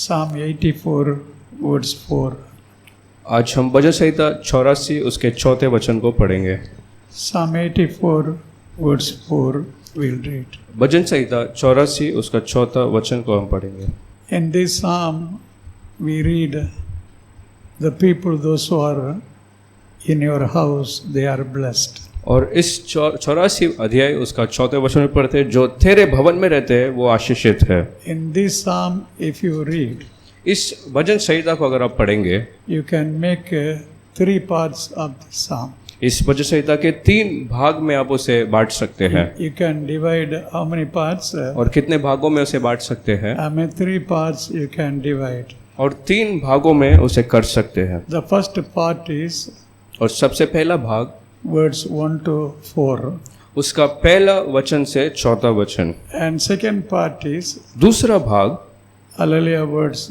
Psalm 84 verse 4. आज हम भजन संहिता 84 उसके चौथे वचन को पढ़ेंगे। Psalm 84 verse 4 we'll read. भजन संहिता 84 उसका चौथा वचन को हम पढ़ेंगे। In this psalm we read, the people those who are in your house, they are blessed. और इस 84 अध्याय उसका चौथे वचन में पढ़ते हैं, जो तेरे भवन में रहते हैं वो आशीषित है। In this psalm, if you read, इस भजन संहिता को अगर आप पढ़ेंगे, you can make three parts of the psalm. इस भजन संहिता के 3 भाग में आप उसे बांट सकते हैं। You can divide how many parts? और कितने भागों में उसे बांट सकते हैं? I mean 3 parts you can divide. और 3 भागों में उसे कर सकते हैं। The first part is और सबसे पहला भाग words 1 to 4. उसका पहला वचन से चौथा वचन। And second part is दूसरा भाग Hallelujah words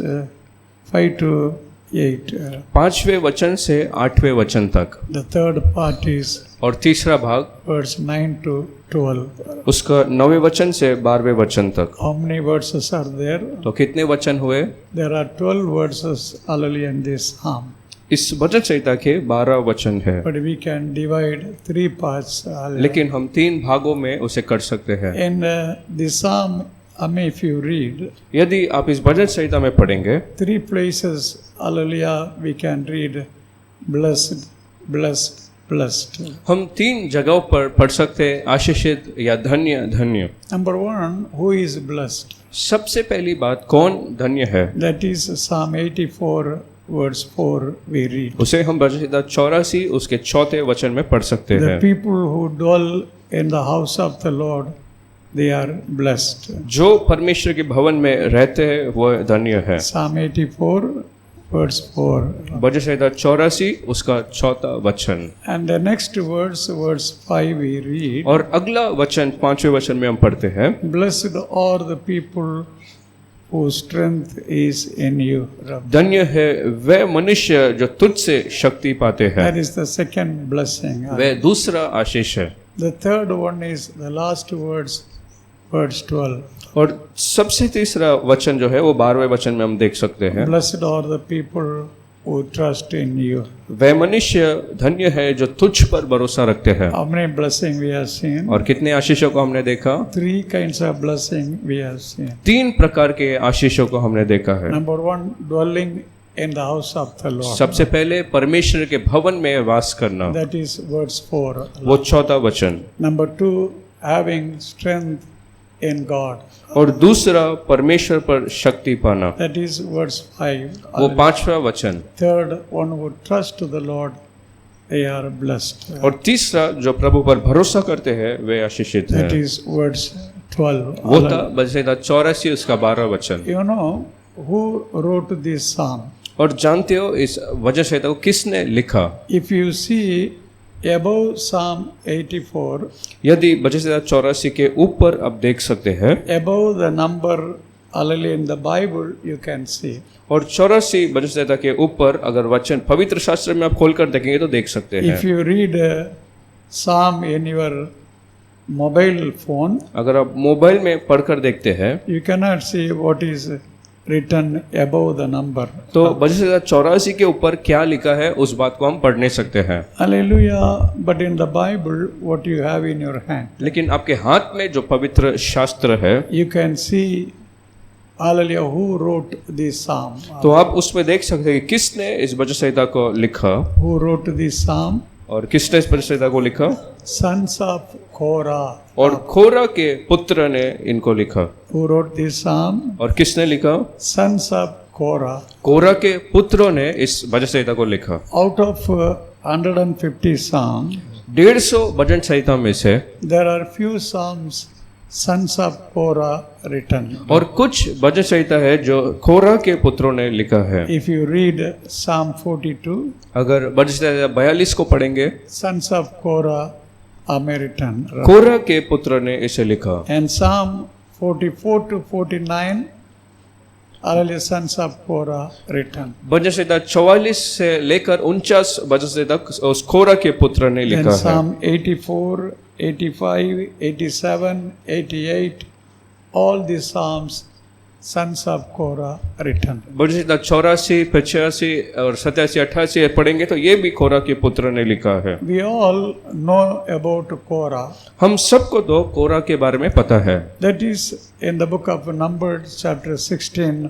5 to 8. 5वें वचन से 8वें वचन तक। The third part is और तीसरा भाग verse 9 to 12. उसका 9वें वचन से 12वें वचन तक। How many verses are there? तो कितने वचन हुए? There are 12 verses hallelujah in this psalm. इस भजन संहिता के 12 वचन है, But we can divide 3 parts. Hallelujah. लेकिन हम 3 भागों में उसे कर सकते हैं। In this psalm, if you read, यदि आप इस भजन संहिता में पढ़ेंगे, 3 places, hallelujah, we can read blessed, blessed, blessed. हम 3 जगहों पर पढ़ सकते हैं, आशीषित या धन्य धन्य। Number 1, who is blessed? सबसे पहली बात, कौन धन्य है? That is Psalm 84 verse 4 we read. उसे हम भजन संहिता 84 उसके चौथे वचन में पढ़ सकते The हैं। people who dwell in the house of the Lord, they are blessed. जो परमेश्वर के भवन में रहते हैं वो धन्य है। Psalm 84 verse 4. भजन संहिता 84 उसका चौथा वचन। And the next verse, verse 5 we read, और अगला वचन 5वें वचन में हम पढ़ते हैं, blessed are the people whose strength is in you. धन्य है वह मनुष्य जो तुझसे शक्ति पाते हैं। That is the second blessing. वह दूसरा आशीष है। The third one is the last words, verse 12. और सबसे तीसरा वचन जो है वो 12वें वचन में हम देख सकते हैं, Blessed are the people who trust in you. वह मनुष्य धन्य है जो तुझ पर भरोसा रखते हैं। How many blessing we have seen? और कितने आशीषों को हमने देखा? 3 kinds of blessing we have seen. 3 प्रकार के आशीषों को हमने देखा है। Number 1, dwelling in the house of the Lord. सबसे पहले परमेश्वर के भवन में वास करना, That is verse 4. वो चौथा वचन। Number 2, having strength in God. और दूसरा परमेश्वर पर शक्ति पाना, That is verse 5. वो 5वां वचन। Third, one who trust the Lord, they are blessed. और तीसरा जो प्रभु पर भरोसा करते हैं वे आशीषित हैं, That is verse 12. वो था भजन संहिता 84 उसका 12वां वचन। You know who wrote this psalm? और जानते हो इस भजन संहिता को किसने लिखा? If you see above Psalm 84, यदि भजन संहिता 84 के ऊपर आप देख सकते हैं, above the number hallelujah in the Bible, you can see. और 84 भजन संहिता के ऊपर अगर वचन पवित्र शास्त्र में आप खोलकर देखेंगे तो देख सकते हैं। If you read Psalm in your mobile phone, अगर आप मोबाइल में पढ़कर देखते हैं you cannot see what is written above the number. तो भजन संहिता 84 के ऊपर क्या लिखा है उस बात को हम पढ़ नहीं सकते हैं। Hallelujah. But in the Bible, what you have in your hand, लेकिन आपके हाथ में जो पवित्र शास्त्र है, you can see, hallelujah, who wrote this psalm. तो आप उसमें देख सकते हैं कि किसने इस भजन संहिता को लिखा। Who wrote this psalm? और किसने इस भजन संहिता को लिखा? Sons of Korah. और खोरा के पुत्र ने इनको लिखा। Who wrote this psalm? और किसने लिखा? Sons of Korah. कोरा के पुत्रों ने इस भजन संहिता को लिखा। Out of 150 psalms, 150 भजन संहिता में से there are few psalms sons of Korah written. और कुछ भजन संहिता है जो खोरा के पुत्रों ने लिखा है। If you read Psalm 42, अगर भजन संहिता 42 को पढ़ेंगे, sons of Korah are written. कोरा के पुत्र ने इसे लिखा। And Psalm 44 to 49, hallelujah, sons of Korah written. भजन संहिता 44 से लेकर 49 भजन संहिता उस खोरा के पुत्र ने And लिखा है। Psalm 84, 85, 87, 88, all these psalms sons of Korah returned. बड़ी 84, 85 और 87, 88 पढ़ेंगे तो ये भी कोरा के पुत्र ने लिखा है। We all know about Korah. हम सबको तो कोरा के बारे में पता है। That is in the book of Numbers chapter 16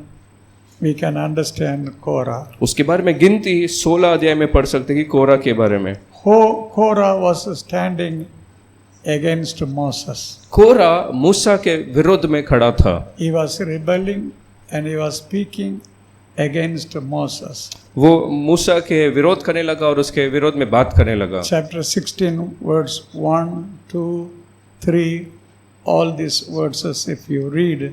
we can understand Korah. उसके बारे में गिनती 16 अध्याय में पढ़ सकते हैं कि कोरा के बारे में। Korah was standing against Moses. कोरा मूसा के विरोध में खड़ा था। He was rebelling and he was speaking against Moses. वो मूसा के विरोध करने लगा और उसके विरोध में बात करने लगा। Chapter 16 verse 1, 2, 3, all these verses if you read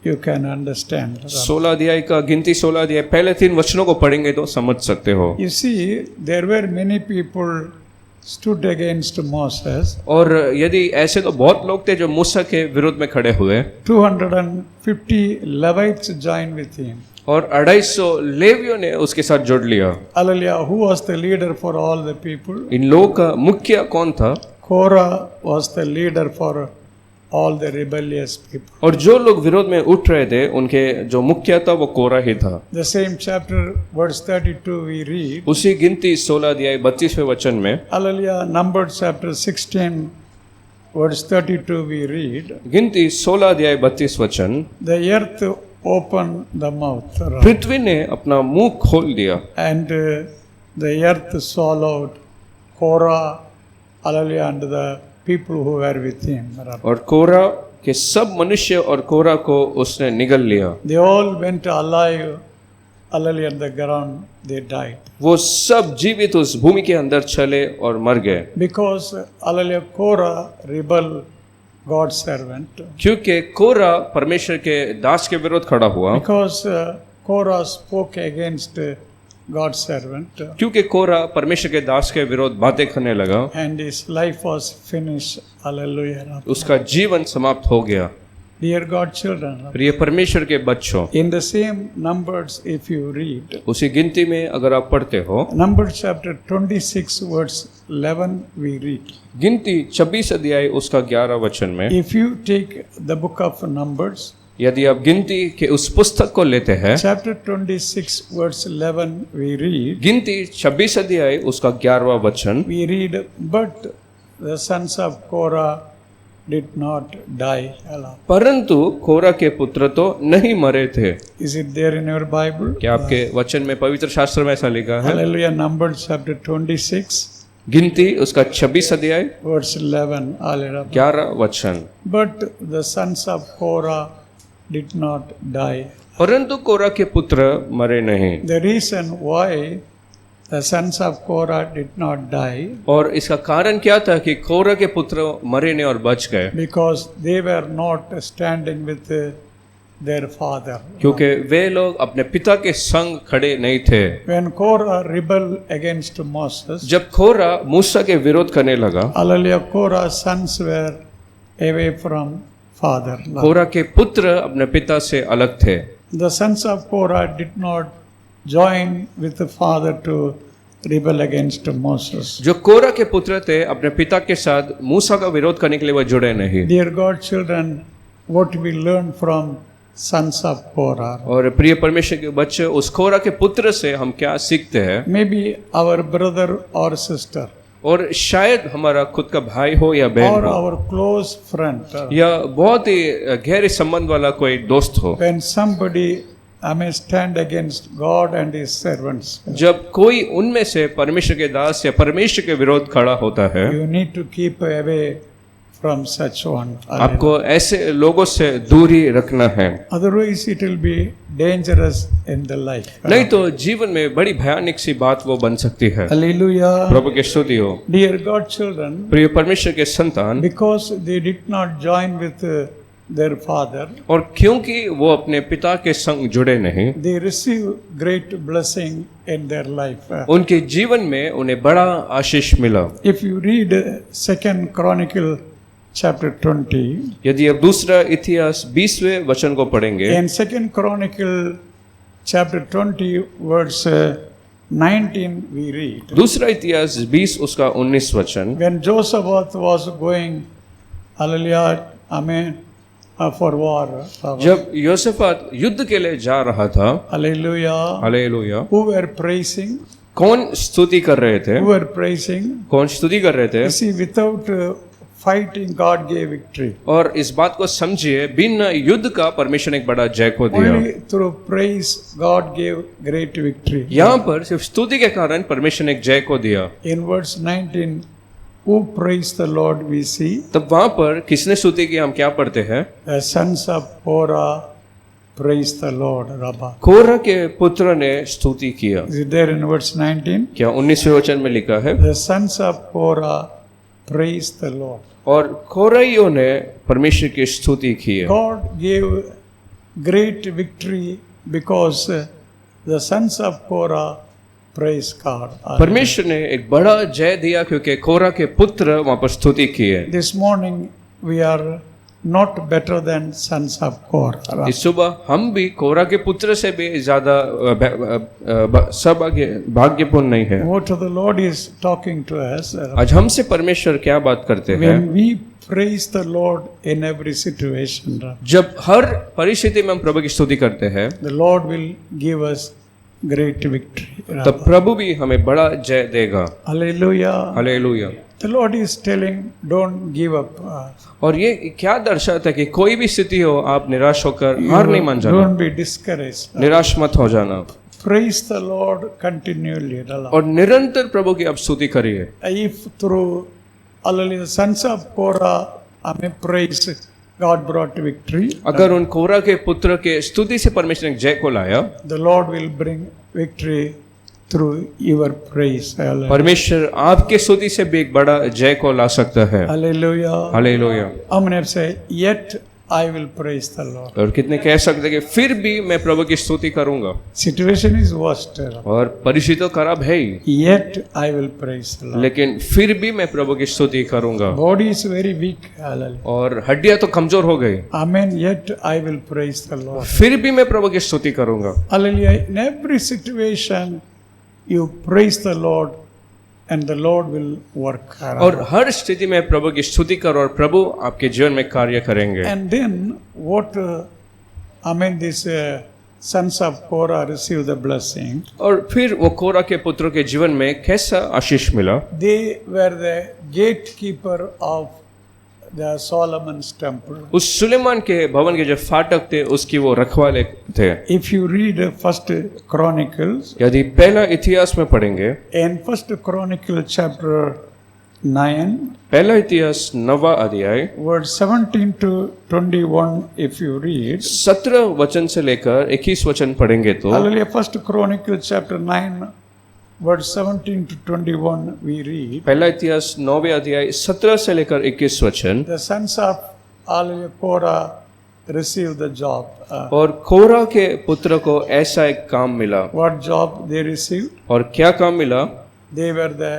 you can understand. 16 अध्याय का गिनती 16 अध्याय पहले 3 वचनों को पढ़ेंगे तो समझ सकते हो। You see there were many people stood against Moses. और यदि ऐसे तो बहुत लोग थे जो मूसा के विरोध में खड़े हुए। 250 Levites joined with him. और 250 लेवियों ने उसके साथ जोड़ लिया। Hallelujah. Who was the leader for all the people? इन लोगों का मुखिया कौन था? Korah was the leader for all the rebellious people. और जो लोग विरोध में उठ रहे थे उनके जो मुखिया था वो कोरा ही था। The same chapter verse 32 we read. उसी गिनती 16 अध्याय 32वें वचन में Hallelujah. Numbers chapter 16 verse 32 we read. गिनती 16 अध्याय 32 वचन। The earth opened the mouth. पृथ्वी ने अपना मुंह खोल दिया And the earth swallowed Korah. Hallelujah. And the people who were with him. और कोरा के सब मनुष्य और कोरा को उसने निगल लिया। They all went alive. Hallelujah. On the ground they died. वो सब जीवित उस भूमि के अंदर चले और मर गए। Because Hallelujah, Korah rebelled God's servant. क्योंकि कोरा परमेश्वर के दास के विरोध खड़ा हुआ। Because Korah spoke against God's servant. क्योंकि कोरा परमेश्वर के दास के विरोध बातें करने लगा। And his life was finished. Hallelujah. उसका जीवन समाप्त हो गया। Dear God children. प्रिय परमेश्वर के बच्चों, In the same Numbers if you read. उसी गिनती में अगर आप पढ़ते हो, Numbers chapter 26 verse 11 we read. गिनती 26 अध्याय उसका 11 वचन में, If you take the book of Numbers. यदि आप गिनती के उस पुस्तक को लेते हैं, Chapter 26 verse 11 we read. गिनती 26 अध्याय उसका 11वां वचन, We read, but the sons of Korah did not die. परंतु कोरा के पुत्र तो नहीं मरे थे। Is it there in your Bible? क्या आपके वचन में पवित्र शास्त्र में ऐसा लिखा है? Hallelujah. Numbers chapter 26 गिनती उसका 26 अध्याय verse 11. Hallelujah. 11 वचन, But the sons of Korah did not die. परंतु कोरा के पुत्र मरे नहीं। The reason why the sons of Korah did not die, और इसका कारण क्या था कि कोरा के पुत्र मरे नहीं और बच गए? because they were not standing with their father. क्योंकि वे लोग अपने पिता के संग खड़े नहीं थे। When Korah rebelled against Moses, जब कोरा मूसा के विरोध करने लगा, Hallelujah, Korah's sons were away from father. कोरा के पुत्र अपने पिता से अलग थे। The sons of Korah did not join with the father to rebel against Moses. जो कोरा के पुत्र थे अपने पिता के साथ मूसा का विरोध करने के लिए वो जुड़े नहीं। Dear God children, what we learn from sons of Korah? और प्रिय परमेश्वर के बच्चे, उस कोरा के पुत्र से हम क्या सीखते हैं? Maybe our brother or sister, और शायद हमारा खुद का भाई हो या बहन or हो, our close friend. या बहुत ही गहरे संबंध वाला कोई दोस्त हो, When somebody stand against God and His servants, जब कोई उनमें से परमेश्वर के दास या परमेश्वर के विरोध खड़ा होता है, you need to keep away from such one. आपको ऐसे लोगों से दूरी रखना है, Otherwise it will be dangerous in the life. नहीं तो जीवन में बड़ी भयानक सी बात वो बन सकती है। Hallelujah. प्रभु की स्तुति हो। Dear God children, प्रिय परमेश्वर के संतान, because they did not join with their father, और क्योंकि वो अपने पिता के संग जुड़े नहीं, they receive great blessing in their life. उनके जीवन में उन्हें बड़ा आशीष मिला। If you read 2 Chronicle chapter 20, यदि आप दूसरा इतिहास 20वें वचन को पढ़ेंगे, in 2 Chronicle chapter 20 verse 19 we read, दूसरा इतिहास 20 उसका 19 वचन, when Josaphat was going, hallelujah, amen, for war. जब योसेफात युद्ध के लिए जा रहा था, Hallelujah. Hallelujah, Who were praising? कौन स्तुति कर रहे थे? Who were praising? कौन स्तुति कर रहे थे? You see, without fighting, God gave victory. और इस बात को समझिए, बिना युद्ध का परमेश्वर ने एक बड़ा जय को दिया। Only through praise, God gave great victory. यहाँ पर सिर्फ स्तुति के कारण परमेश्वर ने एक जय को दिया। In verse 19, who praised the Lord we see? तब वहां पर किसने स्तुति की, हम क्या पढ़ते हैं? The sons of Korah praised the Lord. Rabba. कोरह के पुत्र ने स्तुति किया। Is it there in verse 19? क्या 19वें वचन में लिखा है? The sons of Korah praised the Lord. और कोरहियों ने परमेश्वर की स्तुति की है। God gave great victory because the sons of Korah praised God. परमेश्वर ने एक बड़ा जय दिया क्योंकि कोरह के पुत्र वहां पर स्तुति की है। This morning we are not better than sons of Korah. इस सुबह हम भी कोरह के पुत्र से भी ज्यादा भाग्यपूर्ण नहीं है। What the Lord is talking to us. आज हमसे परमेश्वर क्या बात करते हैं? When we praise the Lord in every situation, जब हर परिस्थिति में हम प्रभु की स्तुति करते हैं, the Lord will give us great victory. तब प्रभु भी हमें बड़ा जय देगा। Hallelujah. Hallelujah. The Lord is telling, don't give up. और ये क्या दर्शाता है कि कोई भी स्थिति हो, आप निराश होकर हार नहीं मान जाना, Don't be discouraged. निराश मत हो जाना, Praise the Lord continually. और निरंतर प्रभु की आप स्तुति करिए। If through the sons of Korah, praise, God brought victory, अगर उन कोरह के पुत्र के स्तुति से परमेश्वर ने जय को लाया, the Lord will bring victory through your praise. Hallelujah. परमेश्वर आपके स्तुति से भी एक बड़ा जय को ला सकता है। Hallelujah. Hallelujah. I'm going to say, yet I will praise the Lord. और कितने कह सकते हैं कि फिर भी मैं प्रभु की स्तुति करूंगा, Situation is worst, और परिस्थिति तो खराब है ही, yet I will praise the Lord. लेकिन फिर भी मैं प्रभु की स्तुति करूंगा। Body is very weak. Hallelujah. और हड्डियां तो कमजोर हो गई, Amen. Yet I will praise the Lord. फिर भी मैं प्रभु की स्तुति करूंगा। Hallelujah. In every situation, you praise the Lord, and the Lord will work. और हर स्थिति में प्रभु की स्तुति करो और प्रभु आपके जीवन में कार्य करेंगे। And then what? These sons of Korah receive the blessing. और फिर वो कोरह के पुत्रों के जीवन में कैसा आशीष मिला? They were the gatekeeper of the Solomon's temple. उस सुलेमान के भवन के जो फाटक थे उसकी वो रखवाले थे। If you read First Chronicles, यदि पहला इतिहास में पढ़ेंगे, in First Chronicle chapter 9, पहला इतिहास 9वां अध्याय verse 17 to 21, if you read, 17 वचन से लेकर 21 वचन पढ़ेंगे तो Hallelujah. First Chronicle chapter 9, verse 17 to 21, we read, पहला इतिहास 9वें अध्याय 17 से लेकर 21 वचन, the sons of Hallelujah Korah received the job. और कोरह के पुत्र को ऐसा एक काम मिला। What job they received? और क्या काम मिला? They were the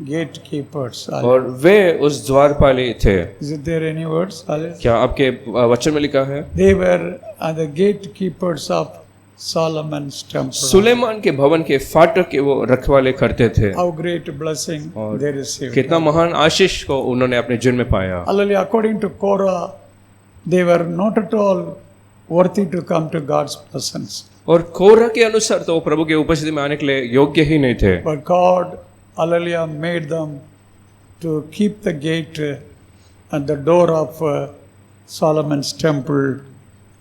gatekeepers. और वे उस द्वारपाली थे। Is it there any words? Hallelujah. क्या आपके वचन में लिखा है? They were the gatekeepers of Solomon's temple. Suleman के भवन के फाटक के वो रखवाले करते थे। How great blessing they received. कितना महान आशीष को उन्होंने अपने जीवन में पाया। Hallelujah. According to Korah, they were not at all worthy to come to God's presence. और कोरह के अनुसार तो वो प्रभु के उपस्थिति में आने के लिए योग्य ही नहीं थे। But God, hallelujah, made them to keep the gate at the door of Solomon's temple.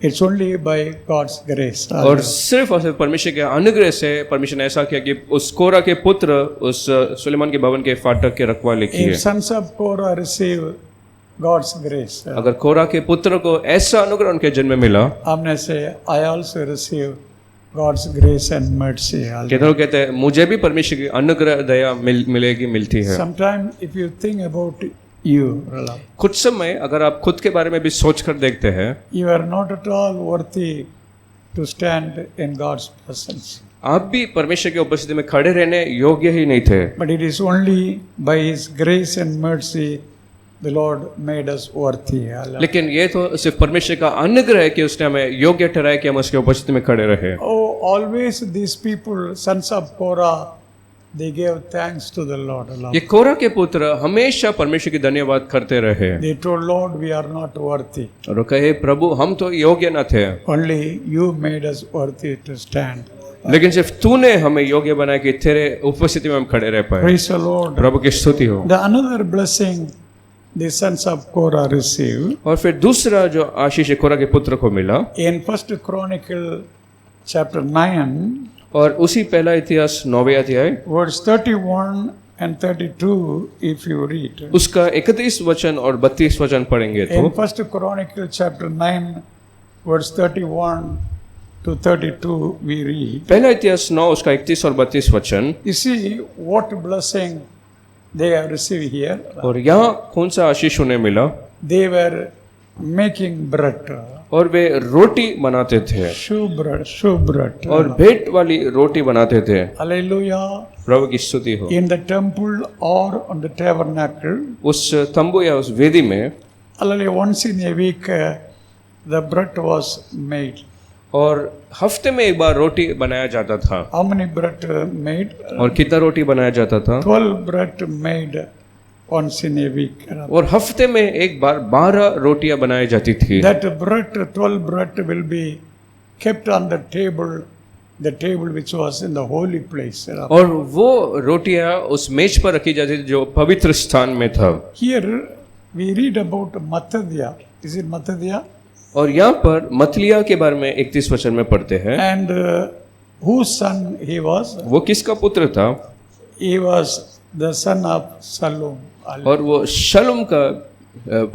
It's only by God's grace. और सिर्फ और सिर्फ परमेश्वर के अनुग्रह से परमेश्वर ने ऐसा किया कि उस कोरह के पुत्र उस सुलेमान के भवन के फाटक के रखवाले किए। If sons of Korah receive God's grace, अगर कोरह के पुत्र को ऐसा अनुग्रह उनके जन्म में मिला, हमने से I also receive God's grace and mercy. कितनों कहते हैं मुझे भी परमेश्वर की अनुग्रह दया मिलेगी, मिलती है। Sometimes if you think about you, कुछ समय अगर आप खुद के बारे में भी सोच कर देखते हैं, you are not at all worthy to stand in God's presence. आप भी परमेश्वर के उपस्थिति में खड़े रहने योग्य ही नहीं थे। But it is only by His grace and mercy the Lord made us worthy. लेकिन ये तो सिर्फ परमेश्वर का अनुग्रह है कि उसने हमें योग्य ठहराया कि हम उसके उपस्थिति में खड़े रहे। Oh, always these people, sons of Korah, they gave thanks to the Lord. ये कोरह के पुत्र हमेशा परमेश्वर की धन्यवाद करते रहे They told, Lord, we are not worthy. और वो कहे प्रभु हम तो योग्य न थे, Only you made us worthy to stand. लेकिन सिर्फ तूने हमें योग्य बनाया कि तेरे उपस्थिति में हम खड़े रह पाए। Praise the Lord. प्रभु की स्तुति हो। The another blessing the sons of Korah received और फिर दूसरा जो आशीष कोरह के पुत्र को मिला, in First Chronicle chapter 9, और उसी पहला इतिहास 9वें अध्याय verse 31 and 32, if you read. उसका 31 वचन और 32 वचन पढ़ेंगे तो In First Chronicle chapter 9, verse 31 to 32, we read. पहला इतिहास 9 उसका 31 और 32 वचन। You see what blessing they have received here. और यहाँ कौन सा आशीष उन्हें मिला? They were making bread, और वे रोटी बनाते थे shoe bread. और भेंट वाली रोटी बनाते थे। Hallelujah. प्रभु की स्तुति हो। In the temple or on the tabernacle, उस तंबू या उस वेदी में hallelujah, once in a week the bread was made. और हफ्ते में एक बार रोटी बनाया जाता था। How many bread made? और कितना रोटी बनाया जाता था? 12 bread made once in a week. और हफ्ते में एक बार 12 रोटियां बनाई जाती थी। That bread, 12 bread will be kept on the table which was in the holy place. और वो रोटियां उस मेज पर रखी जाती थी जो पवित्र स्थान में था। Here we read about Mattadya. Is it Mattadya? और यहाँ पर मतलिया के बारे में 31 वचन में पढ़ते हैं। And whose son he was? वो किसका पुत्र था? He was the son of Salom. और वो शलुम का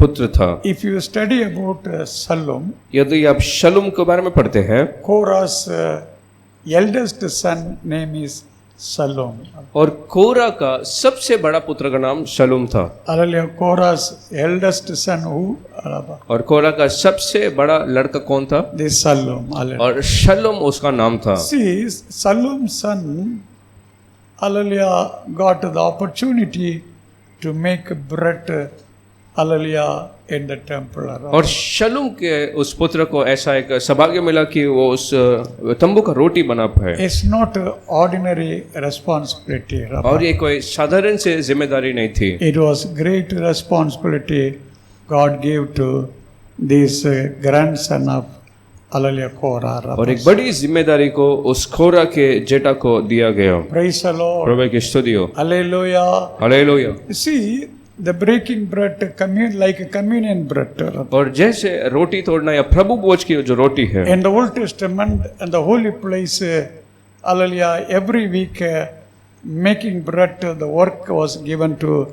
पुत्र था। If you study about Salom, यदि आप शलुम के बारे में पढ़ते हैं, Korah's eldest son name is Salom. और कोरा का सबसे बड़ा पुत्र का नाम शलुम था। Hallelujah. Korah's eldest son who? और कोरा का सबसे बड़ा लड़का कौन था? This Salom. Hallelujah. और शलुम उसका नाम था। See, Salom's son, hallelujah, got the opportunity to make bread, hallelujah, in the temple. और शलुम के उस पुत्र को ऐसा एक सौभाग्य मिला कि वो उस तंबू का रोटी बना पाए। It's not an ordinary responsibility. और ये कोई साधारण से जिम्मेदारी नहीं थी। It was great responsibility God gave to this grandson of hallelujah Korah. और एक बड़ी जिम्मेदारी को उस कोरा के जेठा को दिया गया। Praise the Lord. प्रभु की स्तुति हो। Hallelujah. Hallelujah. See, the breaking bread like a communion bread. और जैसे रोटी तोड़ना या प्रभु भोज की जो रोटी है, In the Old Testament and the holy place, hallelujah, every week making bread, the work was given to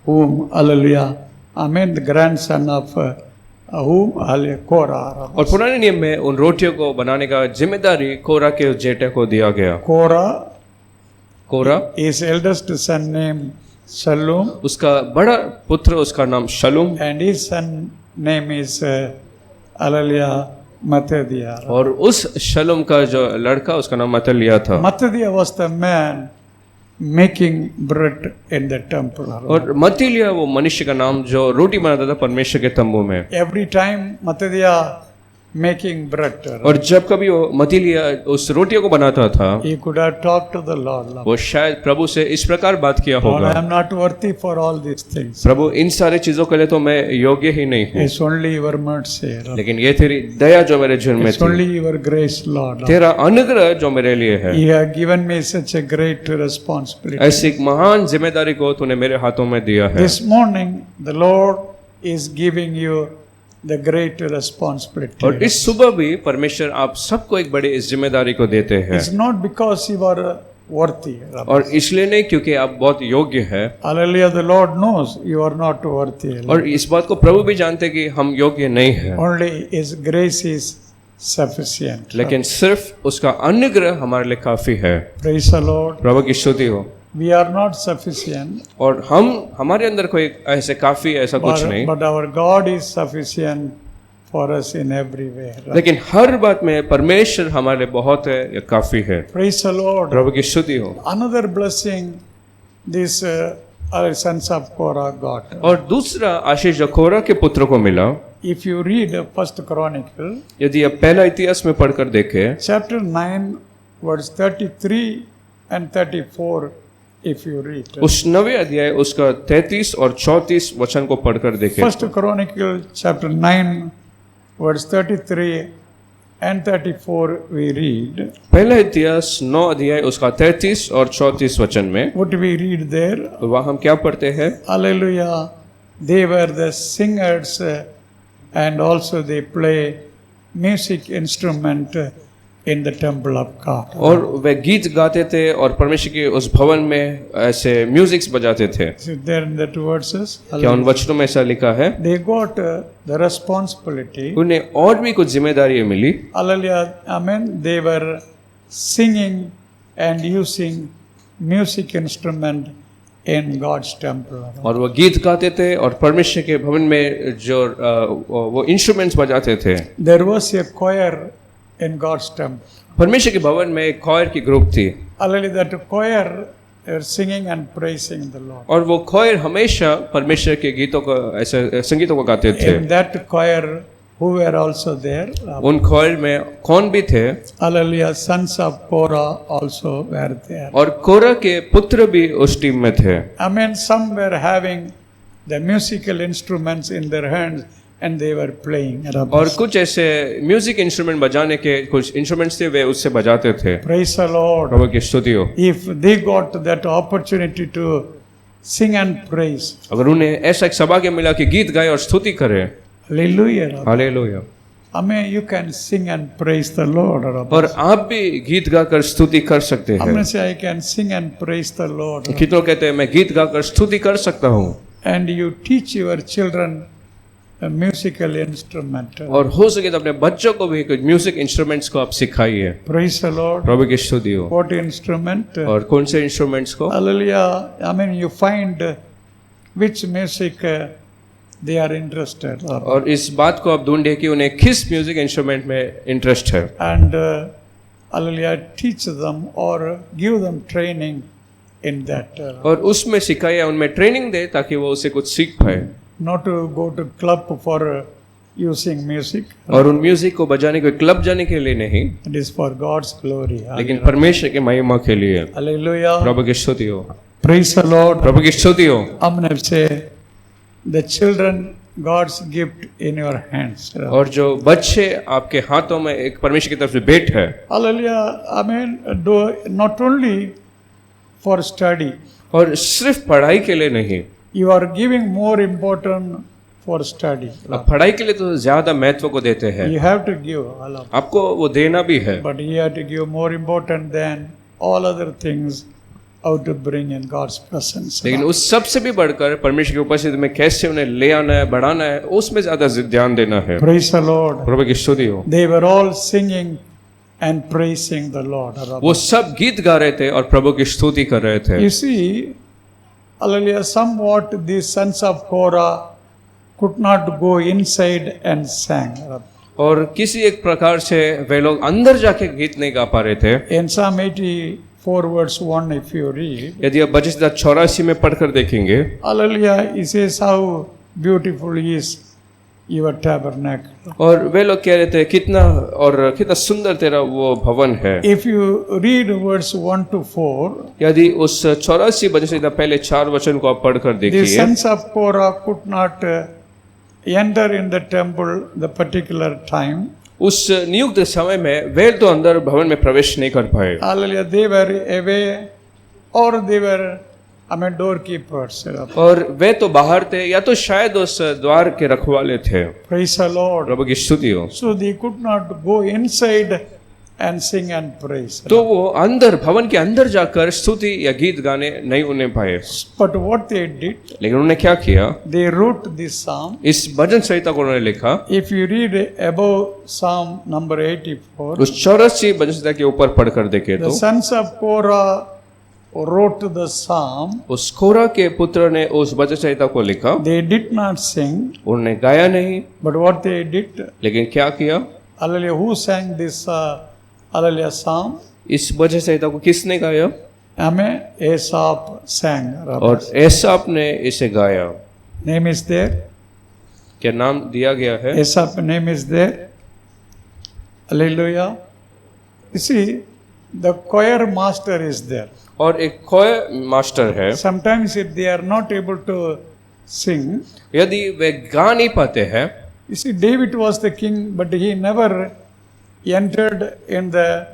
whom? Hallelujah. Amen. The grandson of whom? Hallelujah. Korah. और पुराने नियम में उन रोटियों को बनाने का जिम्मेदारी कोरा के जेठे को दिया गया। Korah, his eldest son named Salom, उसका बड़ा पुत्र उसका नाम शलुम, and his son name is hallelujah Mattadiah. और उस शलुम का जो लड़का उसका नाम मतलिया था। Mattadiah was the man making bread in the temple. और मतलिया वो मनुष्य का नाम जो रोटी बनाता था परमेश्वर के तंबू में। Every time Mattadiah making bread, और जब कभी वो मतलिया उस रोटियों को बनाता था, he could have talked to the Lord. वो शायद प्रभु से इस प्रकार बात किया Lord, होगा, I am not worthy for all these things. प्रभु इन सारे चीजों के लिए तो मैं योग्य ही नहीं हूँ, It's only your mercy. लेकिन ये तेरी दया जो मेरे जीवन में It's थी, only your grace, Lord. तेरा अनुग्रह जो मेरे लिए है, You have given me such a great responsibility. ऐसी एक महान जिम्मेदारी को तूने मेरे हाथों में दिया है। This morning, the Lord is giving you the great responsibility. और इस सुबह भी परमेश्वर आप सबको एक बड़ी इस जिम्मेदारी को देते हैं, It's not because you are worthy. और इसलिए नहीं क्योंकि आप बहुत योग्य है, Hallelujah, the Lord knows you are not worthy. और इस बात को प्रभु भी जानते कि हम योग्य नहीं है, Only His grace is sufficient. लेकिन सिर्फ उसका अनुग्रह हमारे लिए काफी है। Praise the Lord. प्रभु की स्तुति हो। We are not sufficient, और हमारे अंदर कोई ऐसे काफी ऐसा कुछ नहीं, but our God is sufficient for us in every way. Right? लेकिन हर बात में परमेश्वर हमारे लिए बहुत है या काफी है। Praise the Lord. प्रभु की स्तुति हो। Another blessing this our sons of Korah got. और दूसरा आशीष जो कोरा के पुत्र को मिला, If you read First Chronicle, यदि आप पहला इतिहास में पढ़कर देखें, chapter 9, verse 33 and 34, if you read. उस 9वें अध्याय उसका 33 और 34 वचन को पढ़कर देखें। First Chronicle chapter 9 verse 33 and 34 we read. पहला इतिहास 9 अध्याय उसका 33 और 34 वचन में What do we read there? वहाँ हम क्या पढ़ते हैं? Hallelujah. They were the singers and also they play music instrument in the temple of God. और वे गीत गाते थे और परमेश्वर के उस भवन में ऐसे म्यूजिक्स बजाते थे। So there in that verses, क्या उन वचनों में ऐसा लिखा है? they got the responsibility. उन्हें और भी कुछ जिम्मेदारी मिली। Hallelujah. Amen. They were singing and using music instrument in God's temple. और वो गीत गाते थे और परमेश्वर के भवन में जो वो इंस्ट्रूमेंट्स बजाते थे। There was a choir in God's temple. परमेश्वर के भवन में एक choir की ग्रुप थी। Hallelujah. That choir are singing and praising the Lord. और वो choir हमेशा परमेश्वर के गीतों को ऐसे संगीतों को गाते थे। In that choir, who were also there? उन choir में कौन भी थे? Hallelujah. Sons of Korah also were there. और कोरा के पुत्र भी उस टीम में थे। I mean, some were having the musical instruments in their hands and they were playing. और कुछ ऐसे म्यूजिक इंस्ट्रूमेंट बजाने के कुछ इंस्ट्रूमेंट्स थे वे उससे बजाते थे। Praise the Lord. प्रभु की स्तुति हो। If they got that opportunity to sing and praise, अगर उन्हें ऐसा एक सौभाग्य मिला कि गीत गाए और स्तुति करें, hallelujah. Hallelujah. I mean, you can sing and praise the Lord. और आप भी गीत गाकर स्तुति कर सकते I'm हैं। going to say, I can sing and praise the Lord. कितनों कहते हैं मैं गीत गाकर स्तुति कर सकता हूँ। And you teach your children a musical instrument. और हो सके तो अपने बच्चों को भी कुछ म्यूजिक इंस्ट्रूमेंट्स को आप सिखाइए। Praise the Lord. प्रभु की स्तुति हो। What instrument? और कौन से इंस्ट्रूमेंट्स को? Hallelujah. I mean, you find which music they are interested. और इस बात को आप ढूंढे कि उन्हें किस म्यूजिक इंस्ट्रूमेंट में इंटरेस्ट है। And hallelujah, teach them or give them training in that. और उसमें सिखाइए, उनमें ट्रेनिंग दे ताकि वो उसे कुछ सीख पाए। Not to go to club for using music. और उन म्यूजिक को बजाने के क्लब जाने के लिए नहीं, It is for God's glory. लेकिन परमेश्वर के महिमा के लिए। Hallelujah. प्रभु की स्तुति हो। Praise the Lord. प्रभु की स्तुति हो। I'm going to say, the children, God's gift in your hands. और जो बच्चे आपके हाथों में एक परमेश्वर की तरफ से भेंट है। Hallelujah. I mean, not only for study. और सिर्फ पढ़ाई के लिए नहीं, You are giving more important for study. आप पढ़ाई के लिए तो ज्यादा महत्व को देते हैं। You have to give. आपको वो देना भी है, But you have to give more important than all other things how to bring in God's presence. लेकिन उस सबसे भी बढ़कर परमेश्वर की उपस्थिति में कैसे उन्हें ले आना है, बढ़ाना है, उसमें ज्यादा ध्यान देना है। Praise the Lord. प्रभु की स्तुति हो। They were all singing and praising the Lord. वो सब गीत गा रहे थे और प्रभु की स्तुति कर रहे थे। You see, hallelujah, somewhat the sons of Korah could not go inside and sang. और किसी एक प्रकार से वे लोग अंदर जाके गीत नहीं गा पा रहे थे। In Psalm 84 verse 1, if you read, यदि आप भजन 84 में पढ़कर देखेंगे, hallelujah, he says how beautiful is your tabernacle. और वे लोग कह रहे थे कितना सुंदर तेरा वो भवन है। If you read verse 1 to 4, यदि उस 84 भजन से पहले 4 वचन को आप पढ़कर the देखिए, sons of Korah could not enter in the temple the particular time. उस नियुक्त समय में वे तो अंदर भवन में प्रवेश नहीं कर पाए। Hallelujah, they were away or they were, I mean, doorkeepers. और वे तो बाहर थे या तो शायद उस द्वार के रखवाले थे। Praise the Lord. प्रभु की स्तुति हो। So they could not go inside and sing and praise. तो वो अंदर भवन के अंदर जाकर स्तुति या गीत गाने नहीं उन्हें पाए। But what they did, लेकिन उन्होंने क्या किया? they wrote this psalm. इस भजन संहिता को उन्होंने लिखा। If you read above Psalm number 84, उस 84 भजन संहिता के ऊपर पढ़कर देखे the तो sons of Korah wrote the psalm. उस कोरा के पुत्र ने उस भजन संहिता को लिखा। They did not sing, उन्होंने गाया नहीं, but what they did, लेकिन क्या किया? hallelujah, who sang this hallelujah psalm? इस भजन संहिता को किसने गाया? Amen. Asaph sang. और एसाप ने इसे गाया। Name is there. क्या नाम दिया गया है? Asaph name is there. Hallelujah. You see, the choir master is there. और एक कोयर मास्टर है। Sometimes if they are not able to sing, यदि वे गा नहीं पाते हैं, you see, David was the king, but he never entered in the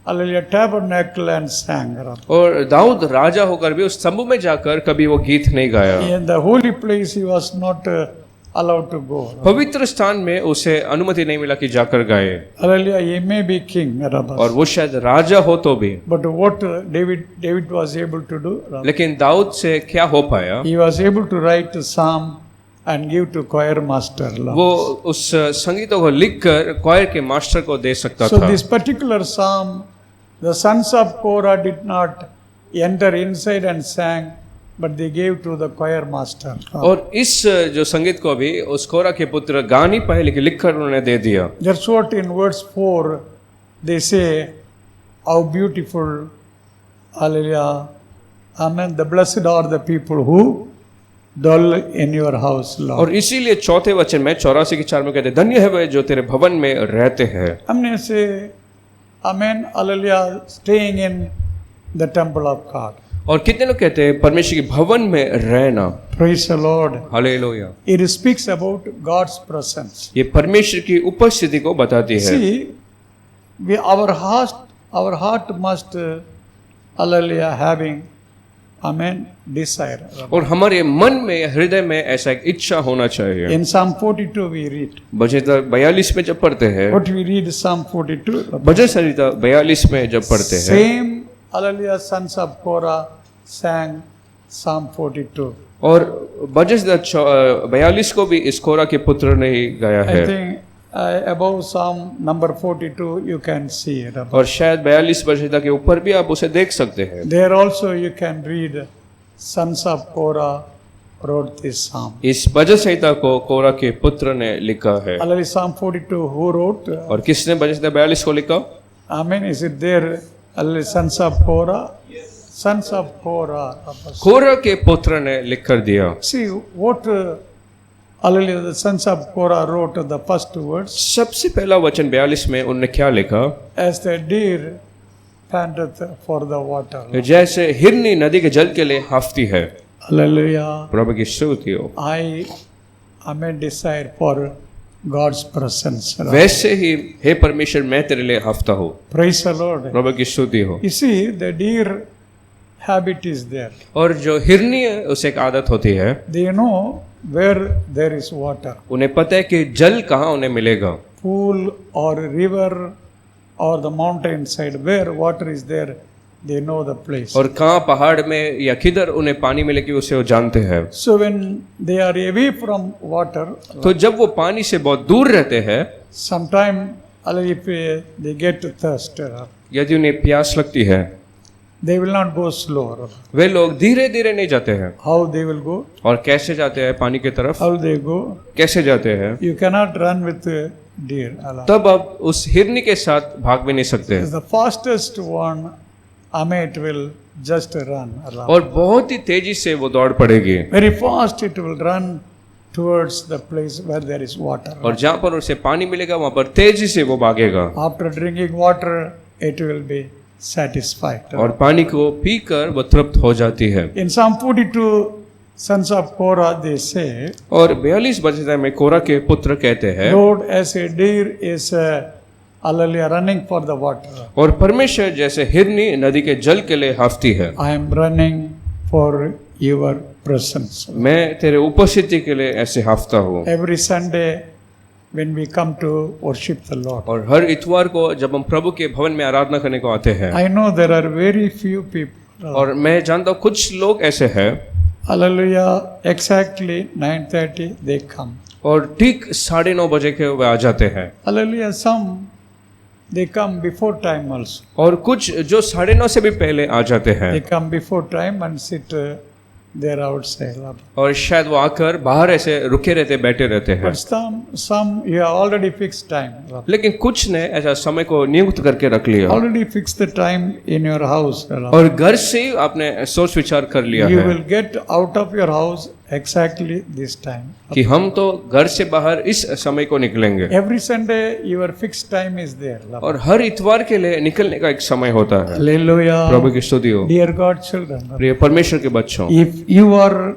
hallelujah tabernacle and sang. और दाऊद राजा होकर भी उस तंबू में जाकर कभी वो गीत नहीं गाया। In the holy place he was not allowed to go. पवित्र स्थान में उसे अनुमति नहीं मिला कि जाकर गाए। Hallelujah, he may be king, और वो शायद राजा हो तो भी, but what David was able to do, लेकिन दाऊद से क्या हो पाया? he was able to write a psalm and give to choir master. वो उस संगीतों को लिखकर क्वायर के मास्टर को दे सकता So था। this particular psalm, the sons of Korah did not enter inside and sang, but they gave to the choir master. और इस जो संगीत को भी उस कोरा के पुत्र गा नहीं पाए, लेकिन लिखकर उन्होंने दे दिया। That's what in verse 4 they say, how beautiful, hallelujah, amen, the blessed are the people who dwell in your house, Lord. और इसीलिए चौथे वचन में 84 के 4 में कहते हैं, धन्य है वे जो तेरे भवन में रहते हैं। हमने से amen, hallelujah, staying in the temple of God. और कितने लोग कहते हैं परमेश्वर के भवन में रहना। Praise the Lord. Hallelujah. It speaks about God's presence. ये परमेश्वर की उपस्थिति को बताती है। See, our heart must, hallelujah, having, amen, desire. और हमारे मन में, हृदय में ऐसा एक इच्छा होना चाहिए। In Psalm 42 we read. भजन 42 में जब पढ़ते हैं, What we read Psalm 42? भजन संहिता 42 में जब पढ़ते हैं, Same, hallelujah, sons of Korah sang Psalm 42. और भजन संहिता 42 को भी इस कोरा के पुत्र ने ही गाया I है। think above Psalm number 42 you can see it. और शायद 42 भजन संहिता के ऊपर भी आप उसे देख सकते हैं। There also you can read sons of Korah wrote this psalm. इस भजन संहिता को कोरा के पुत्र ने लिखा है। Hallelujah, Psalm 42 who wrote? और किसने भजन संहिता 42 को लिखा? Amen. Is it there? Hallelujah, sons of Korah? Sons of Korah. कोरा के पुत्र ने लिख कर दिया। See what hallelujah, the sons of Korah wrote the first words. सबसे पहला वचन 42 में उन्होंने क्या लिखा? As the deer panteth for the water. जैसे हिरनी नदी के जल के लिए हाफती है। Hallelujah. प्रभु की स्तुति हो। Amen, desire for God's presence. वैसे ही हे परमेश्वर मैं तेरे लिए हाफता हूँ। Praise the Lord. प्रभु की स्तुति हो। You see, the deer habit is there. और जो हिरनी है उसे एक आदत होती है, They know where there is water. उन्हें पता है कि जल कहाँ उन्हें मिलेगा। Pool or river or the mountain side where water is there, they know the place. और कहाँ पहाड़ में या किधर उन्हें पानी मिलेगी उसे वो जानते हैं। So when they are away from water, तो जब वो पानी से बहुत दूर रहते हैं, sometime if they get thirst, यदि उन्हें प्यास लगती है, they will not go slow. वे लोग धीरे धीरे नहीं जाते हैं। How they will go? और कैसे जाते हैं पानी की तरफ? How they go? कैसे जाते हैं? You cannot run with the deer. तब आप उस हिरनी के साथ भाग भी नहीं सकते। The fastest one, it will just run. और बहुत ही तेजी से वो दौड़ पड़ेगी। Very fast it will run towards the place where there is water. और जहाँ पर उसे पानी मिलेगा वहाँ पर तेजी से वो भागेगा। After drinking water, it will be satisfied. और पानी को पीकर वो तृप्त हो जाती है। In Psalm 42, sons of Korah, they say, और 42 वचन में कोरा के पुत्र कहते हैं, Lord, as a deer is hallelujah, running for the water, और परमेश्वर जैसे हिरनी नदी के जल के लिए हाफती है, I am running for your presence. मैं तेरे उपस्थिति के लिए ऐसे हाफता हूँ। Every Sunday when we come to worship the Lord, और हर इतवार को जब हम प्रभु के भवन में आराधना करने को आते हैं, I know there are very few people. और मैं जानता हूँ कुछ लोग ऐसे हैं, Hallelujah, exactly 9:30 they come. और ठीक 9:30 बजे के वे आ जाते हैं। Hallelujah, some they come before time also. और कुछ जो 9:30 से भी पहले आ जाते हैं, They come before time and sit there outside. और शायद वो आकर बाहर ऐसे रुके रहते, बैठे रहते हैं। But some you have already fixed time. लेकिन कुछ ने ऐसा समय को नियुक्त करके रख लिया, Already fixed the time in your house. और घर से ही आपने सोच विचार कर लिया You है। will get out of your house exactly this time. कि हम तो घर से बाहर इस समय को निकलेंगे Every Sunday, your fixed time is there. और हर इतवार के लिए निकलने का एक समय होता है। Hallelujah. प्रभु की स्तुति हो। Dear God children, प्रिय परमेश्वर के बच्चों, if you are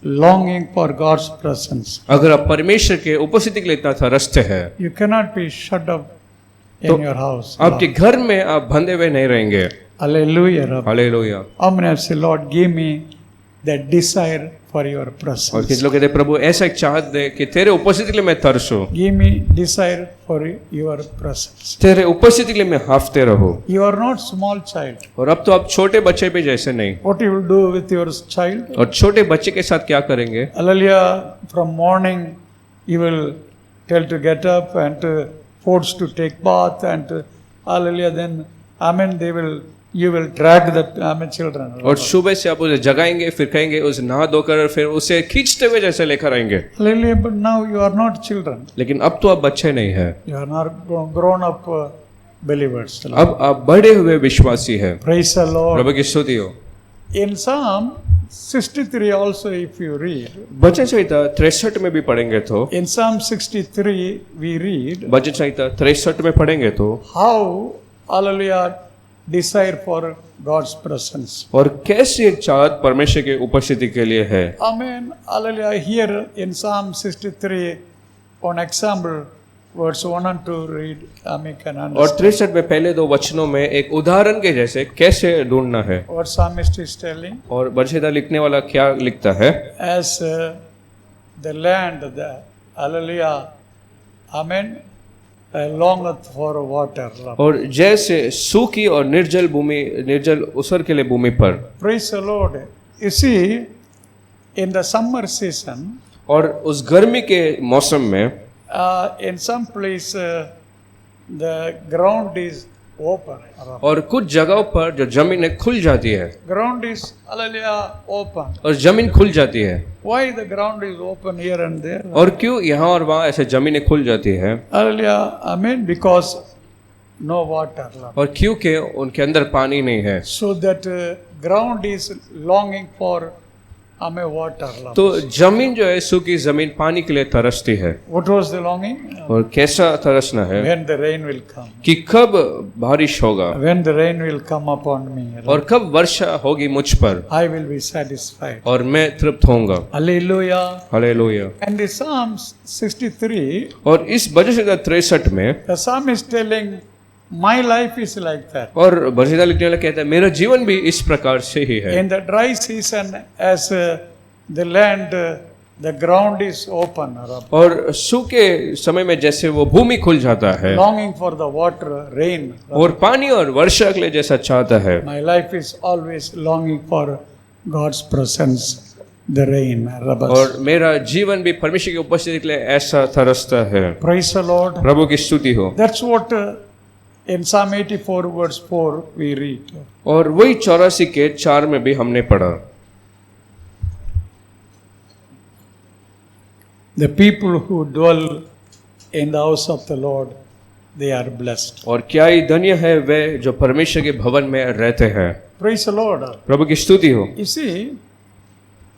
longing for God's presence, अगर आप परमेश्वर के उपस्थिति के लिए इतना तरसते हैं you cannot be shut up in तो your house. आपके घर में आप बंधे हुए नहीं रहेंगे। Hallelujah. Rabbi. Hallelujah. How many have said, Lord, give me that desire for your और presence. किस लोग कहते हैं प्रभु ऐसा एक चाहत दे कि तेरे उपस्थिति के लिए मैं तरसूं, Give me desire for your presence. तेरे उपस्थिति के लिए मैं हाफते रहूं। You are not small child. और अब तो आप छोटे बच्चे भी जैसे नहीं। What you will do with your child? और छोटे बच्चे के साथ क्या करेंगे? Hallelujah. From morning, you will tell to get up and force to take bath and hallelujah. Then, amen. You will drag the children. और सुबह से आप उसे जगाएंगे, फिर कहेंगे उसे नहा धोकर, फिर उसे खींचते हुए जैसे लेकर आएंगे। Hallelujah. But now you are not children. लेकिन अब तो आप बच्चे नहीं हैं। You are not grown up believers. अब आप बड़े हुए विश्वासी हैं। Praise the Lord. प्रभु की स्तुति हो। In Psalm 63 also, if you read, भजन संहिता 63 में भी पढ़ेंगे तो, in Psalm 63 we read भजन संहिता 63 में पढ़ेंगे तो how, hallelujah, desire for God's presence. और कैसी एक चाहत परमेश्वर के उपस्थिति के लिए है। Amen. Hallelujah. Here in Psalm 63, on example, verse 1 and 2 read, Amen, can और understand 63 में पहले दो वचनों में एक उदाहरण के जैसे कैसे ढूंढना है। what psalmist is telling. और भजन संहिता लिखने वाला क्या लिखता है? As the land, hallelujah, Amen, longeth for water. और जैसे सूखी और निर्जल भूमि, निर्जल उसर के लिए भूमि पर। Praise the Lord. You see, in the summer season, और उस गर्मी के मौसम में in some place, the ground is open. और कुछ जगहों पर जो जमीन खुल जाती है Ground is, hallelujah, open. और जमीन खुल जाती है। Why the ground is open here and there? और क्यों यहाँ और वहाँ ऐसे जमीनें खुल जाती है? Hallelujah, amen, because no water. और क्योंकि उनके अंदर पानी नहीं है। So that ground is longing for, amen, water. तो जमीन जो है, सूखी जमीन पानी के लिए तरसती है। What was the longing? और कैसा तरसना है? When the rain will come. कि कब बारिश होगा When the rain will come upon me. और कब वर्षा होगी मुझ पर I will be satisfied. और मैं तृप्त होऊंगा। Hallelujah. Hallelujah. And the Psalms 63, और इस भजन संहिता 63 में the psalm is telling, my life is like that. और भजन संहिता लिखने वाला कहता है मेरा जीवन भी इस प्रकार से ही है। In the dry season, as the land, the ground is open, और सूखे समय में जैसे वो भूमि खुल जाता है longing for the water, rain. और पानी और वर्षा के लिए जैसा चाहता है, My life is always longing for God's presence, the rain. और मेरा जीवन भी परमेश्वर की उपस्थिति के लिए ऐसा तरसता है। Praise the Lord. प्रभु की स्तुति हो। That's what in Psalm 84 verse 4 we read. और वही 84 के 4 में भी हमने पढ़ा, The people who dwell in the house of the Lord, they are blessed. और क्या ही धन्य है वे जो परमेश्वर के भवन में रहते हैं। Praise the Lord. प्रभु की स्तुति हो। You see,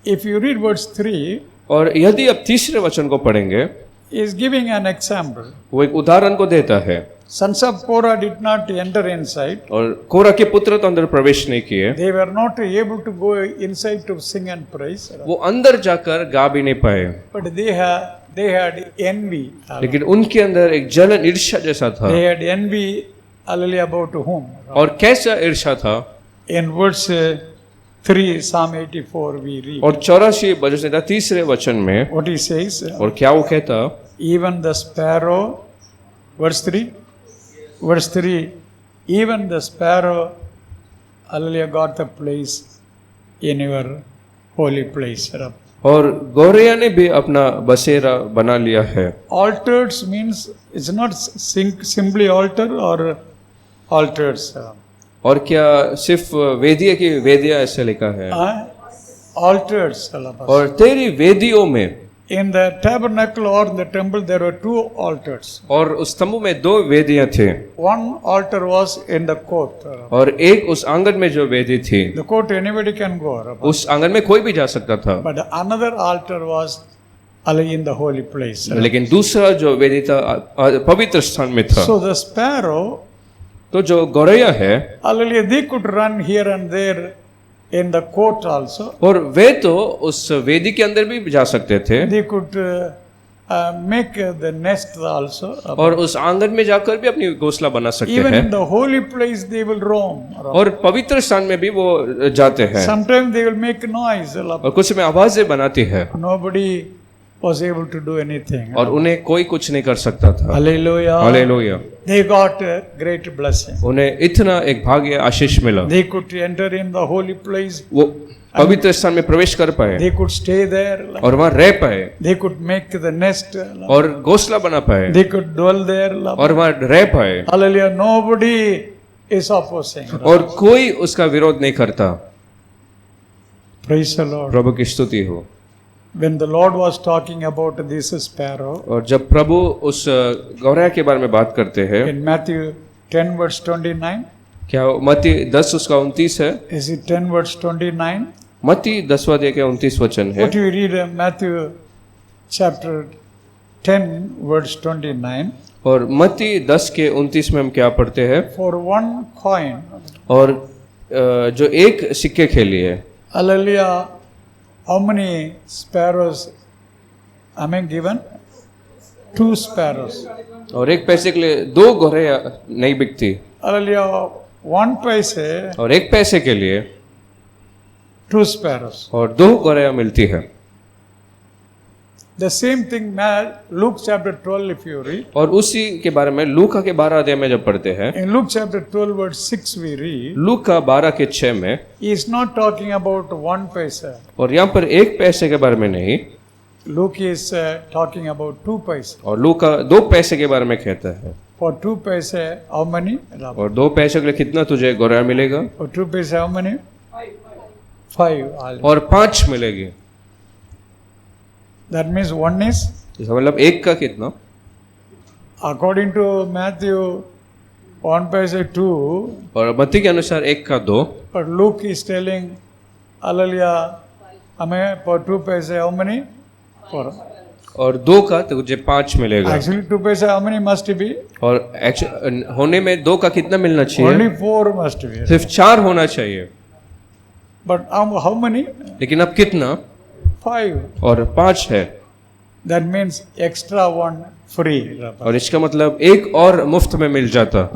if you read verse 3, और यदि आप तीसरे वचन को पढ़ेंगे, he is giving an example. वो एक उदाहरण को देता है। Sons of Korah did not enter inside. और कोरह के पुत्र तो अंदर प्रवेश नहीं किए, They were not able to go inside to sing and praise. वो अंदर जाकर गा भी नहीं पाए, But they had envy. लेकिन उनके अंदर एक जलन ईर्ष्या जैसा था। They had envy, hallelujah, about whom? और कैसा ईर्ष्या था? In verse 3, Psalm 84, we read. और 84 भजन संहिता तीसरे वचन में What he says? और क्या वो कहता? Even the sparrow, verse 3, even the sparrow, hallelujah, got the place in your holy place. और गौरैया ने भी अपना बसेरा बना लिया है। Altars means it's not simply altar or altars. और क्या सिर्फ वेदिया की वेदिया ऐसे लिखा है? Altars. और तेरी वेदियों में In the tabernacle or in the temple, there were two altars. और उस तंबू में दो वेदियां थे One altar was in the court. और एक उस आंगन में जो वेदी थी The court, anybody can go. उस आंगन में कोई भी जा सकता था, But another altar was in the holy place. लेकिन दूसरा जो वेदी था पवित्र स्थान में था। So the sparrow, तो जो गौरैया है, hallelujah, they could run here and there in the court also. और वे तो उस वेदी के अंदर भी जा सकते थे They could make the nest also. और उस आंगन में जाकर भी अपनी घोंसला बना सकते Even हैं in the holy place, they will roam. और पवित्र स्थान में भी वो जाते हैं Sometimes they will make noise. और कुछ में आवाजें बनाती है Nobody was able to do anything. और उन्हें कोई कुछ नहीं कर सकता था। Hallelujah. Hallelujah. They got a great blessing. उन्हें इतना एक भाग्य आशीष मिला, They could enter in the holy place. वो पवित्र स्थान में प्रवेश कर पाए They could stay there. और वहां रह पाए They could make the nest. और घोंसला बना पाए They could dwell there. और वहां रह पाए Hallelujah. Nobody is opposing. और कोई उसका विरोध नहीं करता। Praise the Lord. प्रभु की स्तुति हो। When the Lord was talking about this sparrow, और जब प्रभु उस गौरैया के बारे में बात करते हैं, in Matthew 10 verse 29, क्या मत्ती 10 उसका 29 है? is it 10 verse 29? मत्ती 10वां अध्याय के 29 वचन है। What you read Matthew chapter 10 verse 29, और मत्ती 10 के 29 में हम क्या पढ़ते हैं? for one coin, और जो एक सिक्के के लिए, hallelujah, how many sparrows am I given? 2 sparrows. और एक पैसे के लिए 2 गौरैया नहीं बिकती, Hallelujah, 1 paise, और एक पैसे के लिए 2 sparrows. और 2 गौरैया मिलती है। The same thing, Luke chapter 12, if you read. और उसी के बारे में लूका के 12 अध्याय में जब पढ़ते हैं, In Luke chapter 12, verse 6, we read, लूका 12 के 6 में, he is not talking about 1 paise. और यहाँ पर एक पैसे के बारे में नहीं, Luke is talking about 2 paise. और लूका 2 पैसे के बारे में कहता है। For 2 paise, how many? और 2 पैसे के लिए कितना तुझे गौरैया मिलेगा? For 2 paise, how many? 5. और 5 मिलेगी। That means 1 is, इसका मतलब एक का कितना? according to Matthew, 1 paise 2, और मत्ती के अनुसार एक का 2, but Luke is telling, hallelujah, for 2 paise, how many? 4. और 2 का तुझे 5 मिलेगा। Actually, 2 paise, how many must be? और होने में 2 का कितना मिलना चाहिए? Only 4 must be. सिर्फ 4 होना चाहिए। But how many? लेकिन अब कितना? 5. और 5 है। That means extra 1 free. और इसका मतलब एक और मुफ्त में मिल जाता।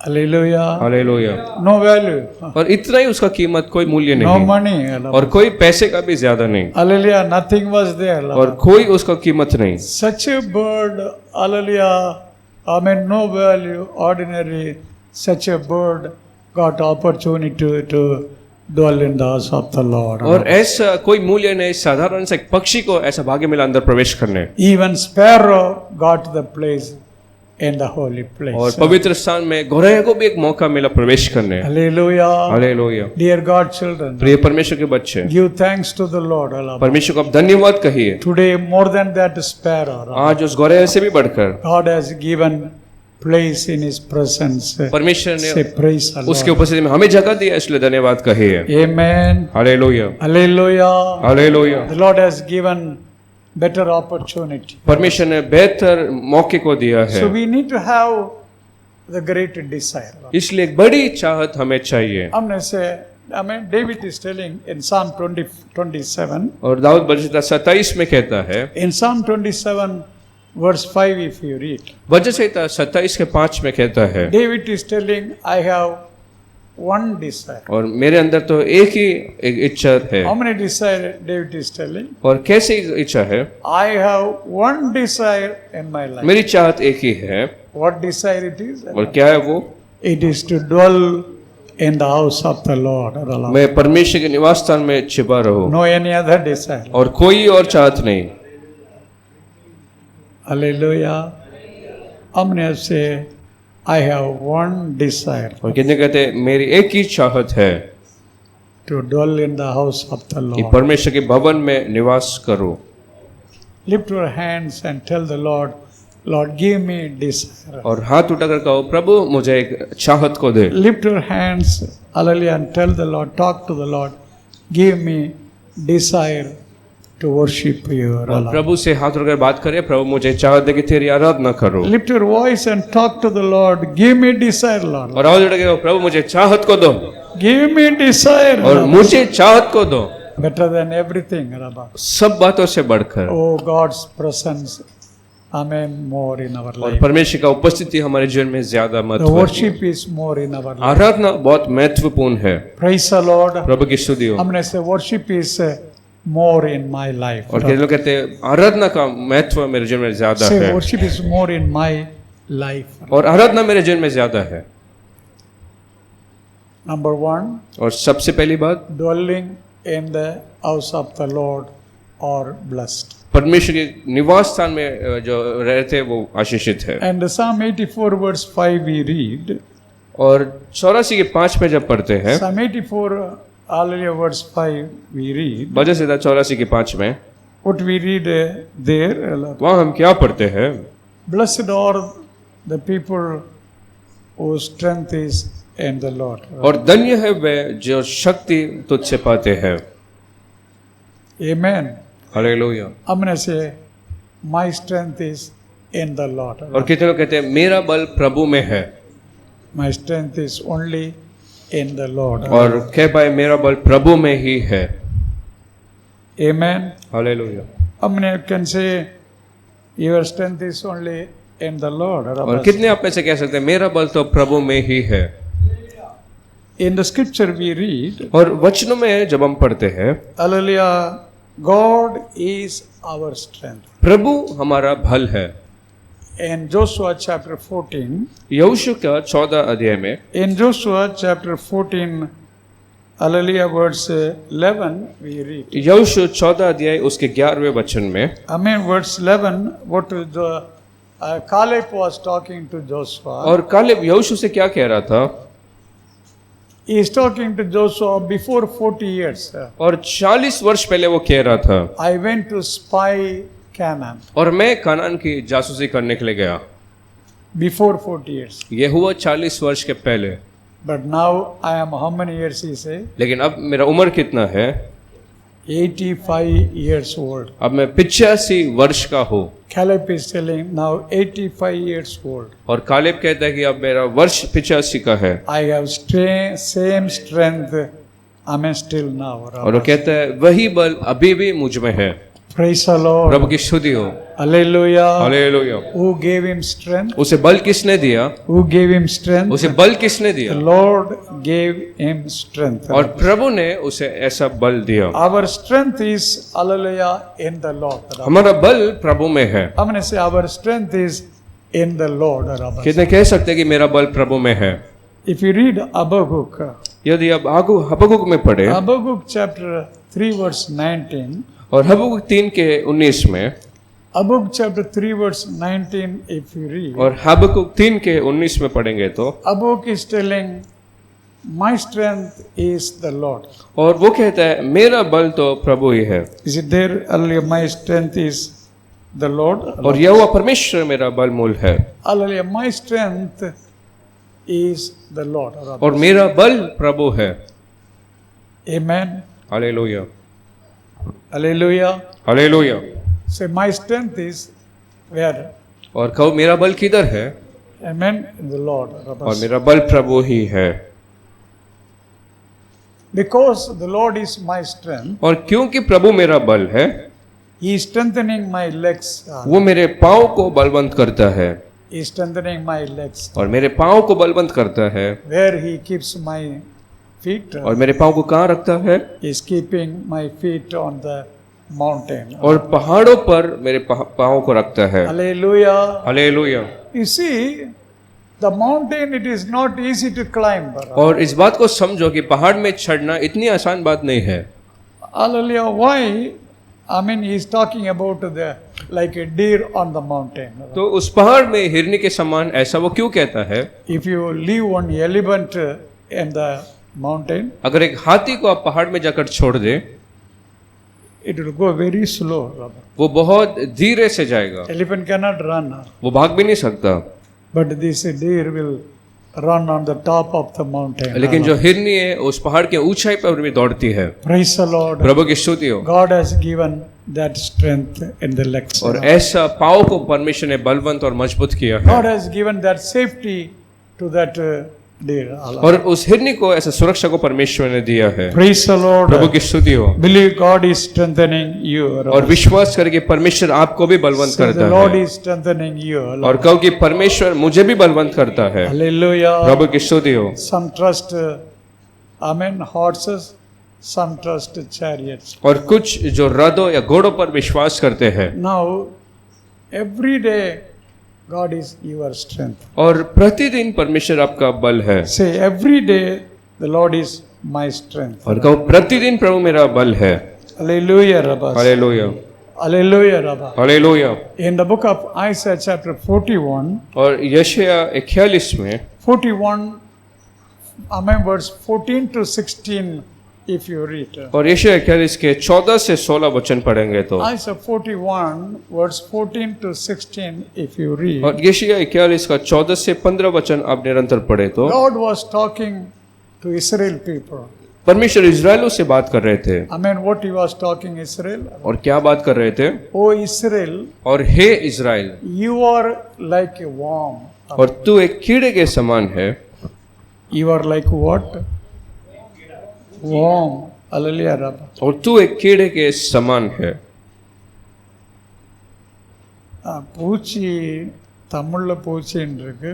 Hallelujah. हालेलुया। No value. और इतना ही उसका कीमत, कोई मूल्य No नहीं, money. और कोई पैसे का भी ज्यादा नहीं, Hallelujah. Nothing was there. और कोई उसका कीमत नहीं। Such a bird, hallelujah, no value, ordinary, such a bird got opportunity to dwell in the house of the Lord. और ऐसा कोई मूल्य नहीं, साधारण से एक पक्षी को ऐसा भाग्य मिला अंदर प्रवेश करने। Even sparrow got the place in the holy place. और पवित्र स्थान में गौरैया को भी एक मौका मिला प्रवेश करने। Hallelujah. Hallelujah. Dear God children, प्रिय परमेश्वर के बच्चे, give thanks to the Lord. Hallelujah. परमेश्वर को आप धन्यवाद कहिए। Today, more than that sparrow, आज उस गौरैया से भी बढ़कर God has given place in His presence. परमेश्वर Say ने praise the उसके Lord. उपस्थिति में हमें जगह दिया, इसलिए धन्यवाद कहिए। Amen. Hallelujah. Hallelujah. Hallelujah. The Lord has given better opportunity. परमेश्वर ने बेहतर मौके को दिया है, So we need to have the great desire. इसलिए एक बड़ी चाहत हमें चाहिए। हमने से, David is telling in Psalm 27. और दाऊद बलशीता 27 में कहता है, In Psalm 27 verse 5, if you read, वजह संहिता 27 के 5 में कहता है, David is telling, I have one desire. और मेरे अंदर तो एक ही एक इच्छा है। How many desire David is telling? और कैसी इच्छा है? I have one desire in my life. मेरी चाहत एक ही है। What desire it is? और क्या है वो? It is to dwell in the house of the Lord. मैं परमेश्वर के निवास स्थान में छिपा रहूं, No any other desire. और कोई और चाहत नहीं। Hallelujah. हमने से I have one desire. और कितने कहते हैं मेरी एक ही चाहत है। to dwell in the house of the कि Lord. परमेश्वर के भवन में निवास करूं। Lift your hands and tell the Lord, Lord, give me desire. और हाथ उठाकर कहो, प्रभु मुझे एक चाहत को दे। Lift your hands, hallelujah, and tell the Lord, talk to the Lord, give me desire to worship you. और Lord. प्रभु से हाथ उठाकर बात करें, प्रभु मुझे चाहत दे कि तेरी आराधना करूं। Lift your voice and talk to the Lord, give me desire, Lord. और आवाज उठाकर कहो, प्रभु मुझे चाहत को दो Give me desire, और Lord. मुझे चाहत को दो, Better than everything, Rabba. सब बातों से बढ़कर। Oh, God's presence, amen, more in our और life. परमेश्वर का उपस्थिति हमारे जीवन में ज्यादा The महत्व है। worship is more in our life. आराधना बहुत महत्वपूर्ण है। Praise the Lord. प्रभु की स्तुति हो। हमने से worship is more in my life. और कई लोग कहते हैं आराधना का महत्व मेरे जीवन में ज्यादा Say है, worship is more in my life. और आराधना मेरे जीवन में ज्यादा है। Number one, और सबसे पहली बात, dwelling in the house of the Lord are blessed. परमेश्वर के निवास स्थान में जो रहते हैं वो आशीषित है। And Psalm 84 verse 5 we read. और 84 के 5 में जब पढ़ते हैं, Psalm 84, hallelujah, verse 5 we read. भजन संहिता 84 के 5 में What we read there, वहाँ हम क्या पढ़ते हैं? blessed are the people whose strength is in the Lord. और धन्य है वे जो शक्ति तुझसे पाते हैं। Amen. हालेलुया। हमने से my strength is in the Lord. और कितने लोग कहते हैं मेरा बल प्रभु में है, My strength is only in the Lord. और कह पाए मेरा बल प्रभु में ही है। Amen. हालेलुया। हमने can say your strength is only in the Lord. और कितने आप में से कह सकते हैं मेरा बल तो प्रभु में ही है? In the scripture we read, और वचनों में जब हम पढ़ते हैं, hallelujah, God is our strength. प्रभु हमारा बल है। In Joshua chapter 14, यहोशू का 14 अध्याय में, in Joshua chapter 14, hallelujah, verse 11 we read. यहोशू 14 अध्याय उसके 11वें वचन में, Amen. Verse 11, what the Caleb was talking to Joshua. और कालेब यहोशू से क्या कह रहा था? He is talking to Joshua before 40 years. और 40 वर्ष पहले वो कह रहा था, I went to spy Canaan. और मैं कनान की जासूसी करने के लिए गया। Before 40 years. ये हुआ 40 वर्ष के पहले, But now I am how many years he say? लेकिन अब मेरा उम्र कितना है? 85 years old. अब मैं 85 वर्ष का हूँ। Caleb is telling now 85 years old. और कालेब कहता है कि अब मेरा वर्ष 85 का है। I have same strength. Amen. Still now. और वो कहता है वही बल अभी भी मुझ में है। Praise the Lord. प्रभु की स्तुति हो। Hallelujah. Hallelujah. Who gave him strength? उसे बल किसने दिया? Who gave him strength? उसे बल किसने The दिया? Lord gave him strength. और प्रभु ने उसे ऐसा बल दिया। Our strength is, hallelujah, in the Lord. हमारा बल प्रभु में है। हमने से our strength is in the Lord. कितने कह सकते हैं कि मेरा बल प्रभु में है? If you read Habakkuk, यदि आप हबक्कुक में पढ़े, Habakkuk chapter 3 verse 19, और हबक्कुक 3 के 19 में, Habakkuk chapter 3 verse 19, if you read, और हबक्कुक 3 के 19 में पढ़ेंगे तो Habakkuk is telling, my strength is the Lord. और वो कहता है मेरा बल तो प्रभु ही है। Is it there? Hallelujah, my strength is the Lord. और यहोवा परमेश्वर मेरा बल मूल है, Hallelujah, my strength is the Lord. और मेरा बल प्रभु है। Amen. Hallelujah. Hallelujah. Hallelujah. Say, my strength is where? और कहो मेरा बल किधर है? Amen. In the Lord. और मेरा बल प्रभु ही है। Because the Lord is my strength, और क्योंकि प्रभु मेरा बल है, He is strengthening my legs. वो मेरे पाँव को बलवंत करता है, He is strengthening my legs. और मेरे पाँव को बलवंत करता है। Where He keeps my feet, और मेरे पाँव को कहाँ रखता है? He is keeping my feet on the mountain. और पहाड़ों पर मेरे पाँव को रखता है। Hallelujah. Hallelujah. You see, the mountain, it is not easy to climb. और इस बात को समझो कि पहाड़ में चढ़ना इतनी आसान बात नहीं है। Hallelujah. Why? I mean, he is talking about the like a deer on the mountain. तो उस पहाड़ में हिरनी के समान ऐसा वो क्यों कहता है? If you leave one elephant in the mountain, अगर एक हाथी को आप पहाड़ में जाकर छोड़ दें, it will go very slow. Rabba. वो बहुत धीरे से जाएगा, Elephant cannot run, वो भाग भी नहीं सकता। but this deer will run on the top of the mountain. लेकिन जो हिरनी है उस पहाड़ के ऊंचाई पर भी दौड़ती है। Praise the Lord. प्रभु की स्तुति हो। God has given that strength in the legs. और ऐसा पाँव को परमेश्वर ने बलवंत और मजबूत किया है, God has given that safety to that deer. और उस हिरनी को ऐसा सुरक्षा को परमेश्वर ने दिया है। Praise the Lord. प्रभु की स्तुति हो। Believe God is strengthening you. और विश्वास करके परमेश्वर आपको भी बलवंत So the करता Lord है, is strengthening you. और कहो कि परमेश्वर मुझे भी बलवंत करता है। Hallelujah. प्रभु की स्तुति हो। Some trust, amen, horses, some trust chariots. और कुछ जो रथों या घोड़ों पर विश्वास करते हैं। Now, every day, God is your strength. और प्रतिदिन परमेश्वर आपका बल है। Say, every day, the Lord is my strength. और कहो प्रतिदिन प्रभु मेरा बल है। Hallelujah, Rabba. Hallelujah, Hallelujah, Rabba. Hallelujah. In the book of Isaiah, chapter 41, और यशायाह 41 में 41, amen, verse 14 to 16, if you read. और यशायाह 41 के 14 से 16 वचन पढ़ेंगे तो, Isaiah 41, verse 14 to 16, if you read. और यशायाह 41 का 14 से 15 वचन आप निरंतर पढ़े तो, God was talking to Israel people. परमेश्वर इजराइलों से बात कर रहे थे। I mean, what he was talking Israel? और क्या बात कर रहे थे? O Israel, और हे Israel, you are like a worm. और तू एक कीड़े के समान है। You are like what? Worm. Hallelujah, Rabba. और तू एक कीड़े के समान है। பூச்சி தமிழ்ல பூச்சின்னு இருக்கு,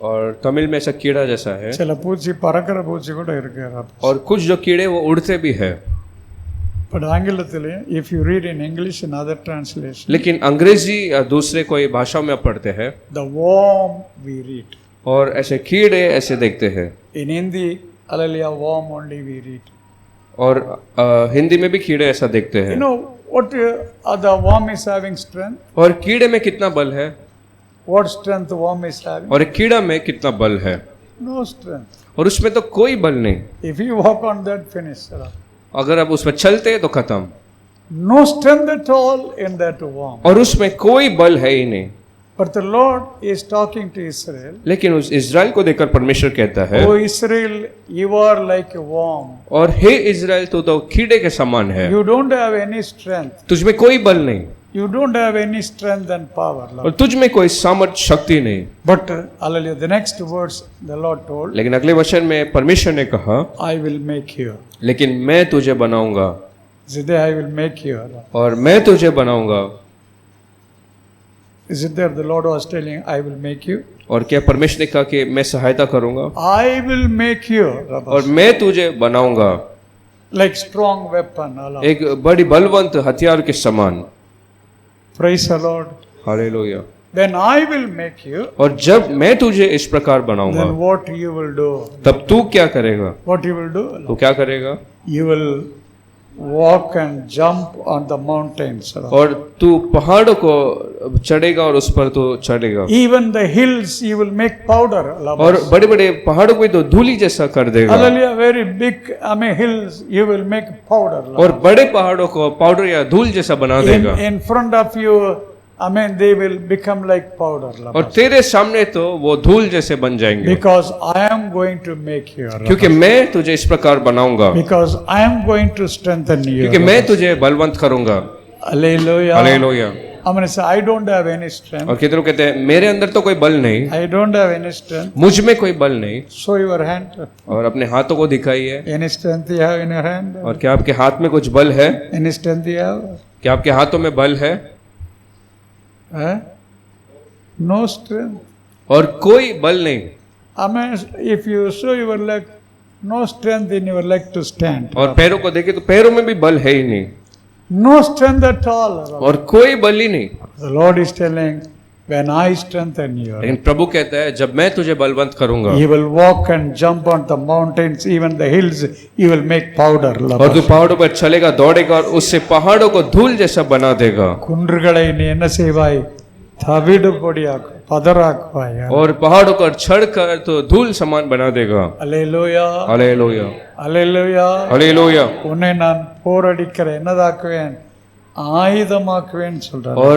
और तमिल में ऐसा कीड़ा जैसा है, சில பூச்சி பறக்கிற பூச்சி கூட இருக்கு. और कुछ जो कीड़े वो उड़ते भी है। பட் ஆங்கிலத்திலே if you read in English and other translation, लेकिन अंग्रेजी या दूसरे कोई भाषाओं में आप पढ़ते हैं, the worm we read. और ऐसे कीड़े ऐसे देखते हैं। In Hindi, hallelujah, worm only we read. और हिंदी में भी कीड़े ऐसा देखते You हैं। know what the worm is having strength? और कीड़े में कितना बल है? What strength the worm is having? और एक कीड़ा में कितना बल है? No strength. और उसमें तो कोई बल नहीं। If you walk on that, finish. अगर आप उसमें चलते हैं तो खत्म। No strength at all in that worm. और उसमें कोई बल है ही नहीं। But the Lord is talking to Israel. लेकिन उस इजराइल को देखकर परमेश्वर कहता है, O Israel, you are like a worm. और हे इजराइल तू तो कीड़े के समान है, You don't have any strength. तुझ में कोई बल नहीं, You don't have any strength and power. और तुझ में कोई सामर्थ शक्ति नहीं। But hallelujah, the next words the Lord told, लेकिन अगले वचन में परमेश्वर ने कहा, I will make you. लेकिन मैं तुझे बनाऊंगा, Is it there? I will make you. और मैं तुझे बनाऊंगा। Is it there? The Lord was telling, I will make you. और क्या परमेश्वर ने कहा कि मैं सहायता करूंगा, I will make you. और मैं तुझे बनाऊंगा Like strong weapon. Hallelujah. एक बड़ी बलवंत हथियार के समान। Praise the Lord. Hallelujah. Then I will make you. और जब मैं तुझे इस प्रकार बनाऊंगा, Then what you will do? तब तू क्या करेगा? What you will do? तू क्या करेगा? You will walk and jump on the mountains. और तू पहाड़ों को चढ़ेगा और उस पर तू चढ़ेगा, Even the hills you will make powder. और बड़े बड़े पहाड़ों को भी तो धूली जैसा कर देगा, Hallelujah. Very big hills you will make powder. और बड़े पहाड़ों को पाउडर या धूल जैसा बना देगा, In front of you, they will become like powder. और तेरे सामने तो वो धूल जैसे बन जाएंगे, Because I am going to make you. क्योंकि मैं तुझे इस प्रकार बनाऊंगा, Because I am going to strengthen you. क्योंकि मैं तुझे बलवंत करूंगा। Hallelujah. Hallelujah. I'm going to say, I don't have any strength. और कितने लोग कहते हैं मेरे अंदर तो कोई बल नहीं, I don't have any strength. मुझ में कोई बल नहीं। Show your hand. और अपने हाथों को दिखाइए, Any strength you have in your hand? और क्या आपके हाथ में कुछ बल है? Any strength you have? क्या आपके हाथों में बल है? Huh? No strength. और कोई बल नहीं। If you show your leg, no strength in your leg to stand. और पैरों को देखे तो पैरों में भी बल है ही नहीं, No strength at all. और कोई बल ही नहीं। The Lord is telling, when I strengthen you, लेकिन प्रभु कहता है जब मैं तुझे बलवंत करूंगा, you will walk and jump on the mountains, even the hills, you will make powder. और तू पहाड़ों पर चलेगा, दौड़ेगा, और उससे पहाड़ों को धूल जैसा बना देगा। குன்றுகளை நீ என்ன செய்வாய்? தவிடு பொடியாக்கும். पदराक्वाया और पहाड़ों को छड़ कर तो धूल समान बना देगा। அல்லேலூயா हालेलुया அல்லேலூயா हालेलुया। உன்னை நான் போரடிக்கிற என்னதாக்குவேன் ஆயுதமாக்குவேன் சொல்றாரு और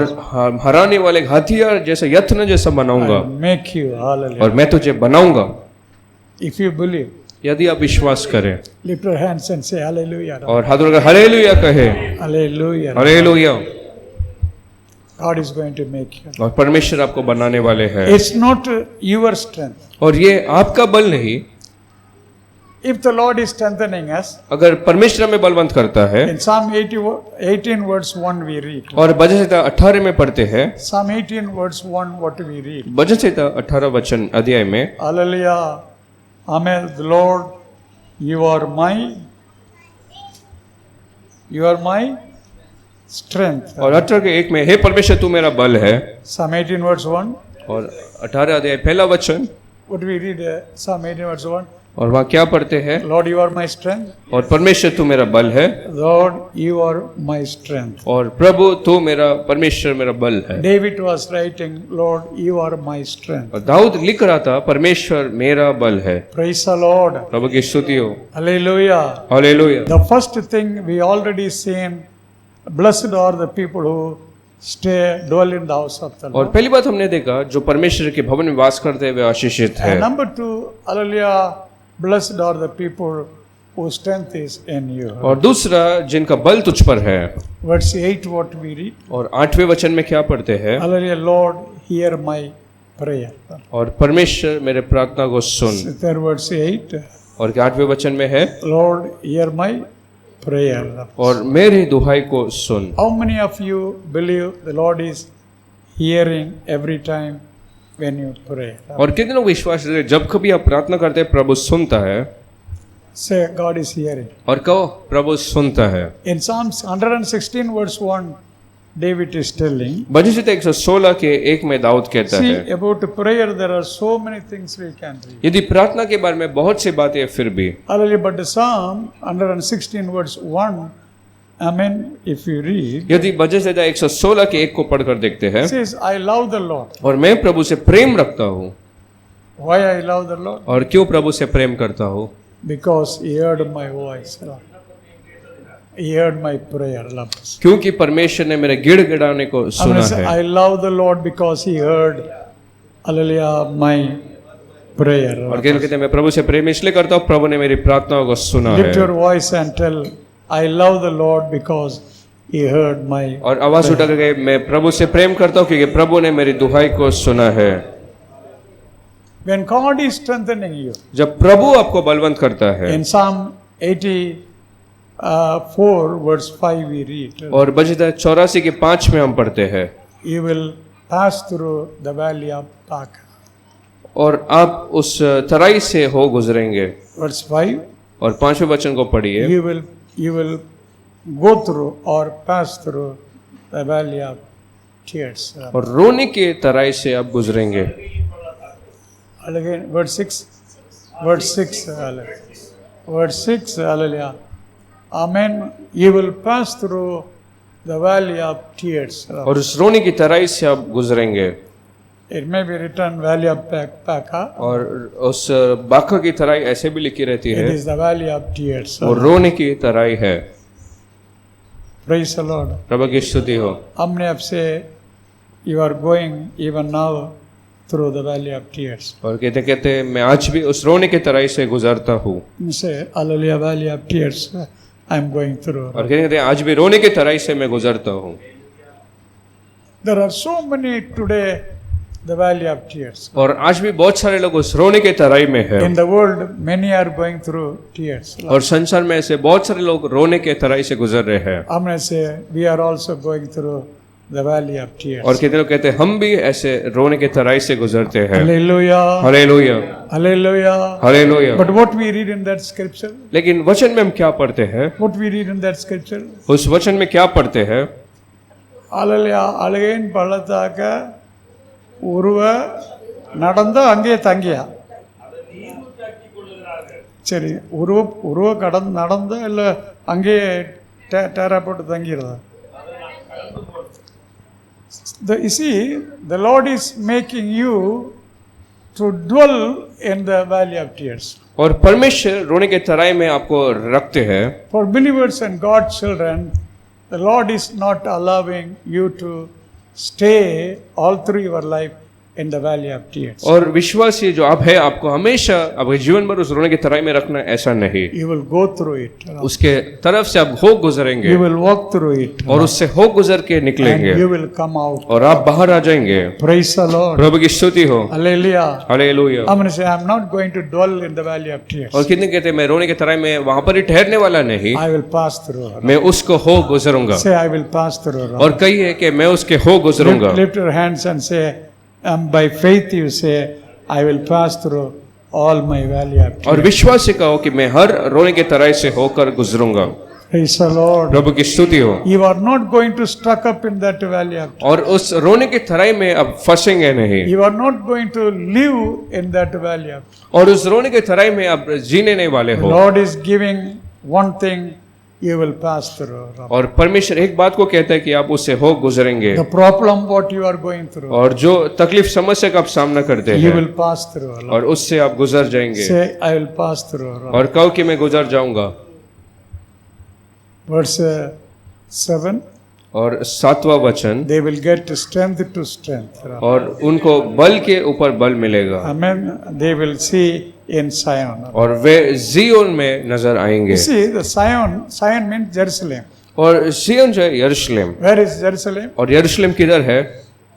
हराने वाले हथियार जैसा यत्न जैसा बनाऊंगा மேக் யூ ஹalleluya और मैं तुझे बनाऊंगा इफ यू बिलीव यदि आप विश्वास करें lift your hands and say hallelujah और हाथ उठाकर हालेलुया कहे। hallelujah hallelujah. God is going to make you और परमेश्वर आपको बनाने वाले हैं it's not your strength और ये आपका बल नहीं। if the Lord is strengthening us अगर परमेश्वर में बलवंत करता है in Psalm 18 verse 1 we read और भजन संहिता 18 में पढ़ते हैं। Psalm 18 verse 1 what we read भजन संहिता 18 वचन अध्याय में hallelujah amen the Lord you are my strength और 18 के 1 में हे परमेश्वर तू मेरा बल है। Psalm 18 verse 1 और 18 अध्याय पहला वचन what we read Psalm 18 verse 1 और वहाँ क्या पढ़ते हैं? Lord you are my strength और परमेश्वर तू मेरा बल है Lord you are my strength और प्रभु तू मेरा परमेश्वर मेरा बल है। David was writing Lord you are my strength और दाऊद लिख रहा था परमेश्वर मेरा बल है। praise the Lord प्रभु की स्तुति हो। hallelujah hallelujah. the first thing we already seen blessed are the people who dwell in the house of the और Lord पहली बात हमने देखा जो परमेश्वर के भवन में वास करते हैं वे आशीषित है। and number 2 hallelujah blessed are the people whose strength is in you और दूसरा जिनका बल तुझ पर है। verse 8 what we read और 8वें वचन में क्या पढ़ते हैं? hallelujah Lord hear my prayer और परमेश्वर मेरे प्रार्थना को सुन। there verse 8 और 8वें वचन में है Lord hear my prayer और मेरी दुहाई को सुन। how many of you believe the Lord is hearing every time when you pray और कितने लोग विश्वास करते हैं जब कभी आप प्रार्थना करते हैं प्रभु सुनता है? say God is hearing और कहो प्रभु सुनता है। in Psalms 116 verse 1 David is telling भजन संहिता 116 के 1 में दाऊद कहता see है about prayer there are so many things we can read यदि प्रार्थना के बारे में बहुत सी बातें हैं फिर भी hallelujah but the Psalm 116 verse 1 amen if you read यदि भजन संहिता 116 के 1 को पढ़कर देखते हैं says I love the Lord और मैं प्रभु से प्रेम रखता हूँ। why I love the Lord और क्यों प्रभु से प्रेम करता हूँ? because he heard my voice he heard my prayer love क्योंकि परमेश्वर ने मेरे गिड़गिड़ाने को सुना है। I love the Lord because he heard hallelujah my prayer और कहते हैं मैं प्रभु से प्रेम इसलिए करता हूँ प्रभु ने मेरी प्रार्थनाओं को सुना lift है। your voice and tell I love the Lord because he heard my और आवाज उठा करके मैं प्रभु से प्रेम करता हूँ क्योंकि प्रभु ने मेरी दुहाई को सुना है। when God is strengthening you जब प्रभु आपको बलवंत करता है in Psalm 84 verse 5 we read और भजन 84 के 5 में हम पढ़ते हैं you will pass through the valley of Baca और आप उस तराई से हो गुजरेंगे। verse 5 और 5वें वचन को पढ़िए you will go through or pass through the valley of tears और रोने के तराई से आप गुजरेंगे। and again verse 6 hallelujah amen you will pass through the valley of tears और उस रोने की तराई से आप गुजरेंगे। it may be written valley of Baca और उस बाका की तराई ऐसे भी लिखी रहती it है is the valley of tears और रोने की तराई है। praise the Lord प्रभु की स्तुति हो। how many of say you are going even now through the valley of tears और कहते मैं आज भी उस रोने की तराई से गुजरता हूँ। you say hallelujah valley of tears I am going through और कहते हैं आज भी रोने की तराई से मैं गुजरता हूँ। there are so many today the valley of tears और आज भी बहुत सारे लोग उस रोने के तराई में है। in the world many are going through tears और संसार में ऐसे बहुत सारे लोग रोने के तराई से गुजर रहे हैं। I'm going to say we are also going through the valley of tears और कितने लोग कहते हैं हम भी ऐसे रोने के तराई से गुजरते हैं। hallelujah hallelujah hallelujah hallelujah. but what we read in that scripture लेकिन वचन में हम क्या पढ़ते हैं? what we read in that scripture उस वचन में क्या पढ़ते हैं? hallelujah அழுகையின் பள்ளத்தாக்க உருவ நடந்தா அங்கேயே தங்கியா சரி உருவ கடந்து நடந்தா இல்லை அங்கேயே டேரா போட்டு தங்கிடுறதா You see, the Lord is making you to dwell in the valley of tears. और परमेश्वर रोने के तराई में आपको रखते हैं। For believers and God's children, the Lord is not allowing you to stay all through your life in the valley of tears. और विश्वासी जो आप है आपको हमेशा आपके जीवन भर उस रोने के तराई में रखना ऐसा नहीं। You will go through it. उसके तरफ से आप हो गुजरेंगे You will walk through it. और उससे हो गुजर के And निकलेंगे you will come out. और आप बाहर आ जाएंगे। Praise the Lord. प्रभु की स्तुति हो। Hallelujah. Hallelujah. I'm going to say, I'm not going to dwell in the valley of tears. और कितने कहते हैं मैं रोने के तराई में वहां पर ही ठहरने वाला नहीं, I will pass through. मैं उसको हो गुजरूंगा। Say, I will pass through. और कहिए कि मैं उसके हो गुजरूंगा। Lift your hands and say, by faith you say, I will pass through all my valley of tears. और विश्वास से कहो कि मैं हर रोने के तराई से होकर गुजरूंगा। Praise the Lord. प्रभु की स्तुति हो। You are not going to stuck up in that valley of tears. और उस रोने के तराई में अब फंसेंगे नहीं, You are not going to live in that valley of tears. और उस रोने के तराई में अब जीने नहीं वाले The हो। Lord is giving one thing, you will pass through. और परमेश्वर एक बात को कहता है कि आप उससे हो गुजरेंगे, The problem what you are going through, और जो तकलीफ समस्या का आप सामना करते you हैं will pass through. और उससे आप गुजर जाएंगे। Say, I will pass through. और कहो कि मैं गुजर जाऊंगा। Verse 7, और 7वां वचन, they will get strength to strength. और उनको बल के ऊपर बल मिलेगा Amen. They will see in Zion. और वे जियोन में नजर आएंगे। You see, the Zion means Jerusalem. और सिय्योन जो है यरूशलेम, Where is Jerusalem? और यरूशलेम किधर है?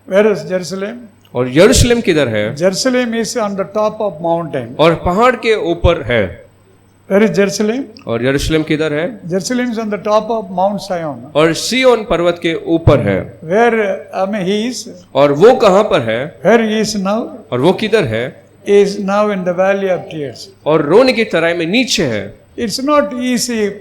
Where is Jerusalem? और यरूशलेम किधर है? Jerusalem is on the top of mountain. और पहाड़ के ऊपर है। Where is Jerusalem? और यरूशलेम किधर है? Jerusalem is on the top of Mount Zion. और सिय्योन पर्वत के ऊपर है। Where he is, और वो कहाँ पर है? where he is now, और वो किधर है? is now in the valley of tears. और रोने की तराई में नीचे है। It's not easy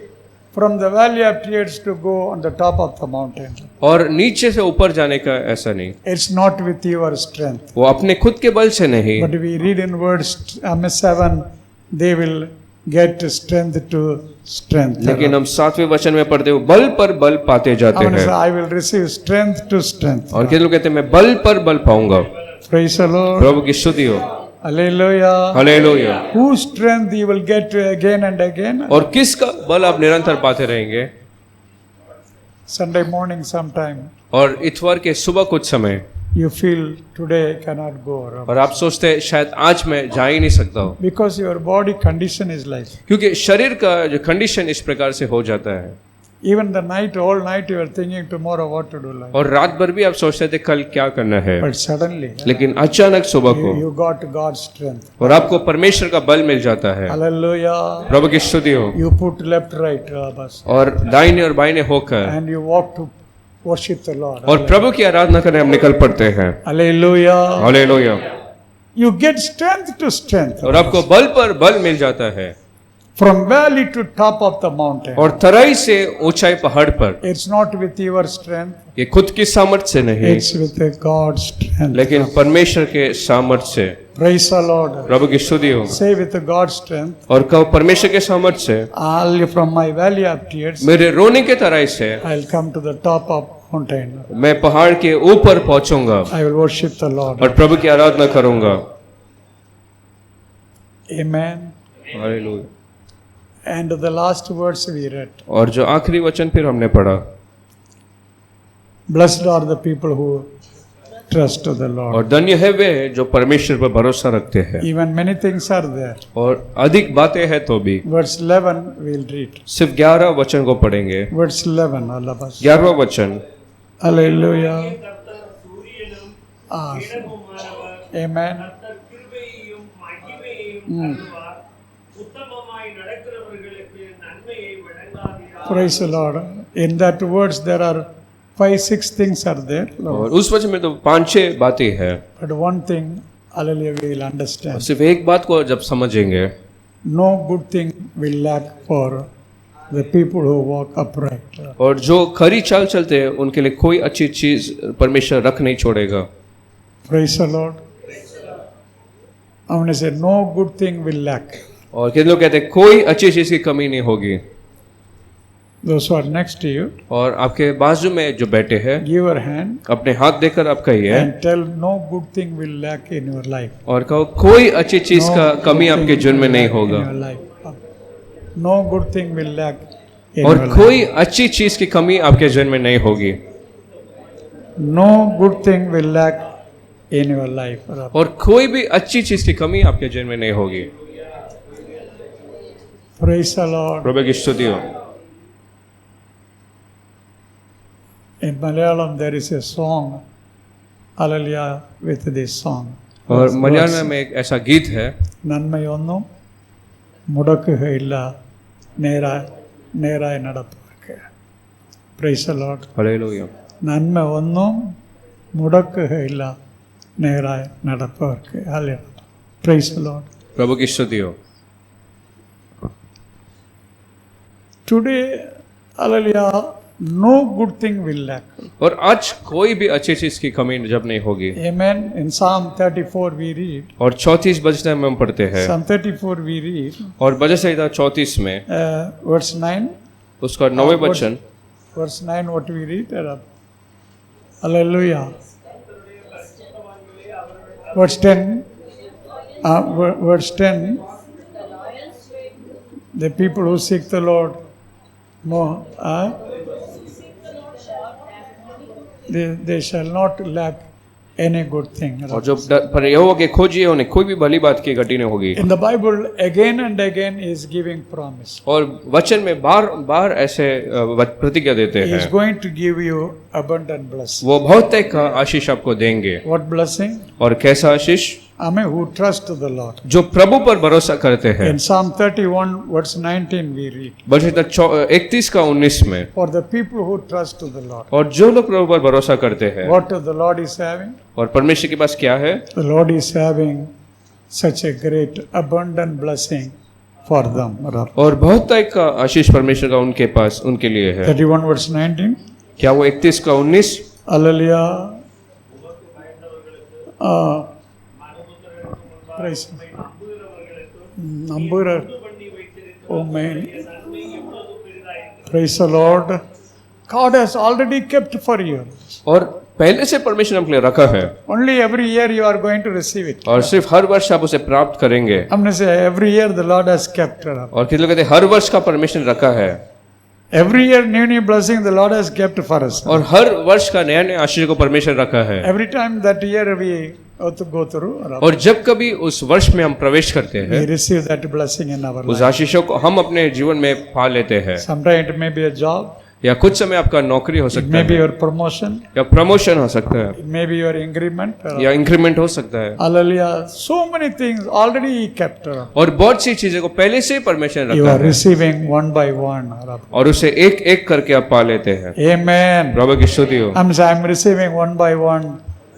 from the valley of tears to go on the top of the mountain. और नीचे से ऊपर जाने का ऐसा नहीं, It's not with your strength. वो अपने खुद के बल से नहीं। But we read in verse 7, they will get strength to strength. लेकिन हम 7वें वचन में पढ़ते हैं बल पर बल पाते जाते हैं। I will receive strength to strength. और कितने लोग कहते हैं मैं बल पर बल पाऊंगा। Praise the Lord. प्रभु की स्तुति हो। Hallelujah. Hallelujah. Whose strength you will get again and again? और किसका बल आप निरंतर पाते रहेंगे? Sunday morning sometime और इतवार के सुबह कुछ समय you feel today I cannot go और आप सोचते हैं शायद आज मैं जा ही नहीं सकता हूँ, because your body condition is like. क्योंकि शरीर का जो कंडीशन इस प्रकार से हो जाता है। Even the night, all night you are thinking tomorrow what to do like. और रात भर भी आप सोचते थे कल क्या करना है, But suddenly लेकिन अचानक सुबह को you got God's strength. और आपको परमेश्वर का बल मिल जाता है। Hallelujah. प्रभु की स्तुति हो। You put left right bus और दाहिने और बाइने होकर and you walk to worship the Lord. और प्रभु की आराधना करने हम निकल पड़ते हैं। Hallelujah. Hallelujah. You get strength to strength. और आपको बल पर बल मिल जाता है। From valley to top of the mountain. और तराई से ऊंचाई पहाड़ पर। It's not with your strength. ये खुद की सामर्थ्य से नहीं, It's with the God's strength. लेकिन परमेश्वर के सामर्थ्य से। Praise the Lord. प्रभु की स्तुति हो। Say with the God's strength. और कहो परमेश्वर के सामर्थ्य से All from my valley of tears, मेरे रोने के तराई से I'll come to the top of mountain. मैं पहाड़ के ऊपर पहुंचूंगा I will worship the Lord. और प्रभु की आराधना करूंगा। Amen. Hallelujah. And the last words we read. और जो आखिरी वचन फिर हमने पढ़ा, Blessed are the people who trust the Lord. और धन्य है वे जो परमेश्वर पर भरोसा रखते हैं। Even many things are there. और अधिक बातें हैं तो भी Verse 11 we'll read. सिर्फ 11 वचन को पढ़ेंगे। Verse 11, all of us. 11वां वचन, Hallelujah. Ah, Amen. Praise the Lord. In that words there are 5-6 things are there. और उस वचन में तो 5-6 बातें हैं। But one thing, hallelujah, we will understand. सिर्फ एक बात को जब समझेंगे, No good thing will lack for the people who walk upright. और जो खरी चाल चलते हैं उनके लिए कोई अच्छी चीज परमेश्वर रख नहीं छोड़ेगा। Praise the Lord. I want to say no good thing will lack. और कितने लोग कहते हैं कोई अच्छी चीज की कमी नहीं होगी। Those who are next to you, और आपके बाजू में जो बैठे हैं give your hand अपने हाथ देकर आप कहिए and tell no good thing will lack in your life. और कहो कोई अच्छी चीज No का good कमी thing आपके जीवन में will नहीं lack in होगा your life. No good thing will lack in और your life. कोई अच्छी चीज की कमी आपके जीवन में नहीं होगी No good thing will lack in your life. और कोई भी अच्छी चीज की कमी आपके जीवन में नहीं होगी Praise the Lord. प्रभु की स्तुति हो In Malayalam there is a song, Hallelujah, with this song. और मलयालम में एक ऐसा गीत है നന്മയൊന്നും മുടക്കുകയില്ല നേരായി നടപ്പവർക്ക്. Praise the Lord. हालेलुया നന്മ ഒന്നും മുടക്കുകയില്ല നേരായി നടപ്പവർക്ക്. Hallelujah. Praise the Lord. प्रभु की स्तुति हो Today, Hallelujah, no good thing will lack. और आज कोई भी अच्छी चीज की कमी जब नहीं होगी Amen. In Psalm 34 we read, और 34 बजते में हम पढ़ते हैं Psalm 34 we read, और भजन संहिता 34 में verse 9. उसका 9वें वचन Verse 9 what we read? Hallelujah. Verse 10. Verse 10. The people who seek the Lord, no, they shall not lack any good thing. और जो पर यहोवा के खोजिए उन्हें कोई भी भली बात की घटी नहीं होगी In the Bible, again and again, He is giving promise. और वचन में बार बार ऐसे प्रतिज्ञा देते He is हैं going to give you abundant blessing. वो बहुतेय का आशीष आपको देंगे What blessing? और कैसा आशीष Amen. Who trust the Lord. जो प्रभु पर भरोसा करते हैं In Psalm 31, verse 19, we read, भजन 31 का 19 में for the people who trust to the Lord. और जो लोग प्रभु पर भरोसा करते हैं What the Lord is having? और परमेश्वर के पास क्या है The Lord is having such a great abundant blessing for them. और बहुतायत का आशीष परमेश्वर का उनके पास उनके लिए है 31 verse 19. क्या वो 31 का 19 Hallelujah. Praise. Number. Oh man. Praise the Lord. God has already kept for you. और पहले से परमेश्वर ने अपने लिए रखा है Only every year you are going to receive it. और सिर्फ हर वर्ष आप उसे प्राप्त करेंगे हमने से every year the Lord has kept it. और कितने लोग कहते हैं हर वर्ष का परमेश्वर ने रखा है Every year new blessing the Lord has kept for us. और हर वर्ष का नया नया आशीष को परमेश्वर ने रखा है Every time that year we have to go through, और जब कभी उस वर्ष में हम प्रवेश करते we हैं receive that blessing in our उस life. आशीषों को हम अपने जीवन में पा लेते हैं Sometimes it may be a job, या कुछ समय आपका नौकरी हो it सकता may be है your promotion, या प्रमोशन हो सकता है it may be your increment. या इंक्रीमेंट हो सकता है Hallelujah. So many things already He kept. और बहुत सी चीजें को पहले से ही परमेश्वर ने You रखा are है receiving one by one. और उसे एक एक करके आप पा लेते हैं Amen. प्रभु की स्तुति हो I'm receiving one by one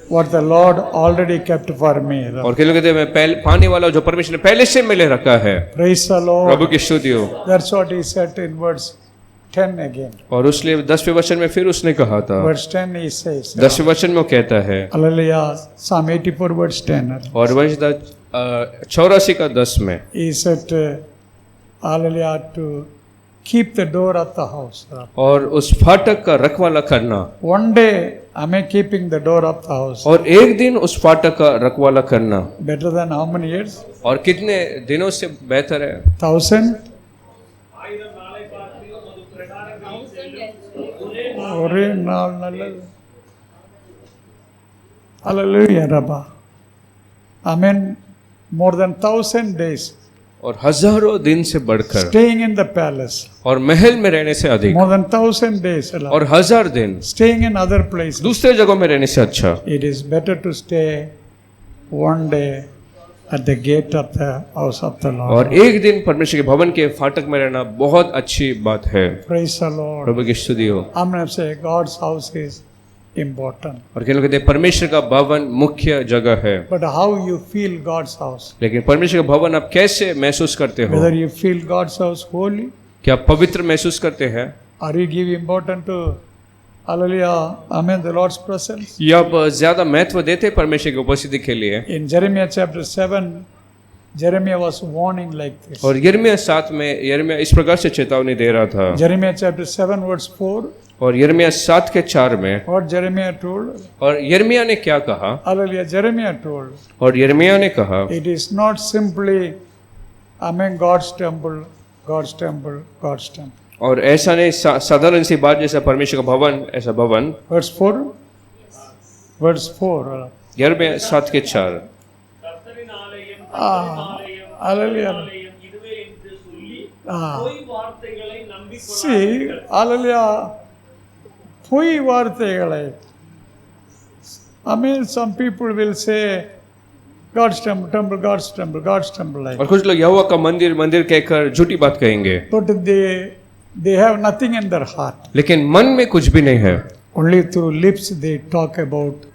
what the Lord already kept for me. और किन लोग कहते हैं मैं पाने वाला हूं जो परमेश्वर ने पहले से मिले रखा है Praise the Lord. प्रभु की स्तुति हो That's what He said in verse 10 again. और उसलिए 10वें वचन में फिर उसने कहा था Verse 10 He says. 10वें वचन में वो कहता है Hallelujah. Psalm 84 verse 10. और वर्ष 84 का 10 में He said, Hallelujah, to keep the door of the house. और उस फाटक का रखवाला करना One day, am I keeping the door of the house? और एक दिन उस फाटक का रखवाला करना Better than how many years? और कितने दिनों से बेहतर है 1000? ஒரே நாள் நல்லது. Hallelujah, Rabba. Amen. More than 1000 days और हजारों दिन से बढ़कर staying in the palace. और महल में रहने से अधिक More than 1000 days और 1000 दिन staying in other places. दूसरे जगहों में रहने से अच्छा It is better to stay one day at the gate of the house of the Lord. और एक दिन परमेश्वर के भवन के फाटक में रहना बहुत अच्छी बात है Praise the Lord. प्रभु की स्तुति हो I'm going to say God's house is important. और क्या लोग कहते हैं परमेश्वर का भवन मुख्य जगह है But how you feel God's house? लेकिन परमेश्वर का भवन आप कैसे महसूस करते हो Whether you feel God's house holy, क्या आप पवित्र महसूस करते हैं or you give importance to, hallelujah, amen, the Lord's presence. या आप ज्यादा महत्व देते हैं परमेश्वर की उपस्थिति के लिए In Jeremiah chapter 7, Jeremiah was warning like this. और यिर्मयाह 7 में यिर्मयाह इस प्रकार से चेतावनी दे रहा था। Jeremiah chapter 7 verse 4. और यिर्मयाह 7 के 4 में What Jeremiah told? और यिर्मयाह ने क्या कहा? Hallelujah. Jeremiah told. और यिर्मयाह ने कहा, It is not simply, God's temple, God's temple, God's temple. और ऐसा नहीं साधारण सी बात जैसा परमेश्वर का भवन, ऐसा भवन। Verse 4. Verse 4. यिर्मयाह 7 के 4। Hallelujah. See, hallelujah. பொய் வார்த்தைகளை. Some people will say, God's temple, temple, God's temple, God's temple. Like. और कुछ लोग यहोवा का मंदिर मंदिर कहकर झूठी बात कहेंगे। But they have nothing in their heart. लेकिन मन में कुछ भी नहीं है। Only through lips they talk about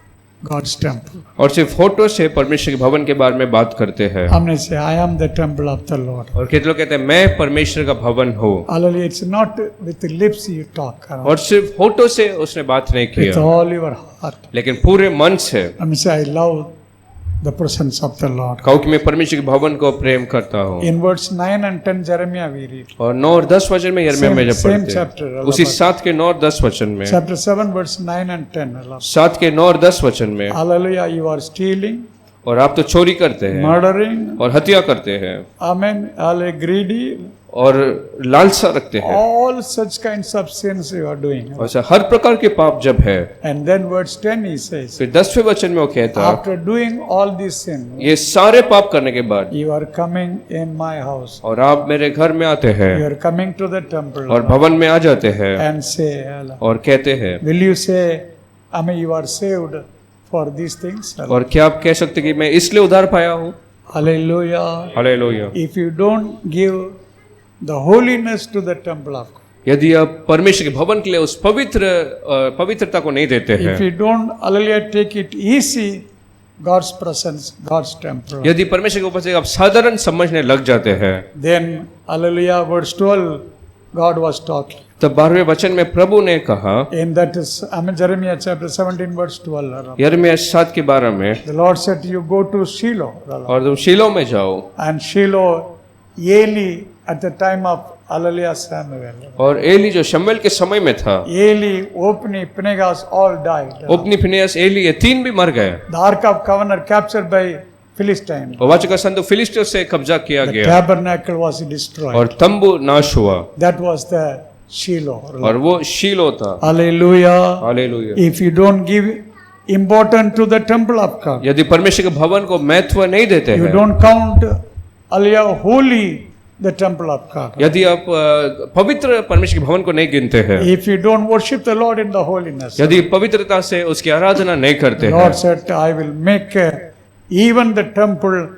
God's temple. और सिर्फ होठों से परमेश्वर के भवन के बारे में बात करते हैं। हमने से I am the temple of the Lord. और कितने लोग कहते हैं मैं परमेश्वर का भवन हूँ। Hallelujah. It's not with the lips you talk. और सिर्फ होठों से उसने बात नहीं With किया, all your heart. लेकिन पूरे मन से। हमने से I love the presence of the Lord. कहो कि मैं परमेश्वर के भवन को प्रेम करता हूँ। In verse 9 and 10 Jeremiah we read. और 9 और 10 वचन में यिर्मयाह में जब Same पढ़ते chapter, हैं, उसी 7 के 9 और 10 वचन में, Chapter 7 verse 9 and 10. 7 के 9 और 10 वचन में, Hallelujah. You are stealing, और आप तो चोरी करते हैं murdering, और हत्या करते हैं amen, hallelujah, greedy, और लालसा रखते हैं। all such kinds of sins you are doing. ऐसा हर प्रकार के पाप जब है। And then verse 10 he says, फिर 10वें वचन में वो कहता, after doing all these sins, ये सारे पाप करने के बाद you are coming in my house. और आप मेरे घर में आते हैं You are coming to the temple और भवन में आ जाते हैं and say, hallelujah. और कहते हैं, Will you say, you are saved for these things? और क्या आप कह सकते कि मैं इसलिए उद्धार पाया हूँ? Hallelujah. Hallelujah. If you don't give the holiness to the temple of God, यदि आप परमेश्वर के भवन के लिए उस पवित्रता को नहीं देते हैं, if you don't, hallelujah, take it easy, God's presence, God's temple, यदि परमेश्वर के ऊपर से आप साधारण समझने लग जाते हैं, then, hallelujah, verse 12, God was talking. तब 12वें वचन में प्रभु ने कहा, And that is, Jeremiah chapter 17 verse 12. यिर्मयाह 7 के 12 में, The Lord said, you go to Shiloh. और तुम शीलो में जाओ। And Shiloh, Eli, at the time of hallelujah Samuel. और एली जो शमूएल के समय में था, Eli, Ophni, Phinehas all died. Ophni, Phinehas, Eli, ये 3 भी मर गए। The Ark of Covenant captured by Philistine. और वाचा का संदूक फिलिस्तियों से कब्जा किया The गया tabernacle was destroyed. और तंबू नाश हुआ, That was the Shiloh. और वो शीलो था। Hallelujah. Hallelujah. If you don't give importance to the temple of God, यदि परमेश्वर के भवन को महत्व नहीं देते you हैं, don't count hallelujah holy the temple of God. यदि आप पवित्र परमेश्वर के भवन को नहीं गिनते हैं, If you don't worship the Lord in the holiness, यदि पवित्रता से उसकी आराधना नहीं करते the हैं, Lord said, I will make even the temple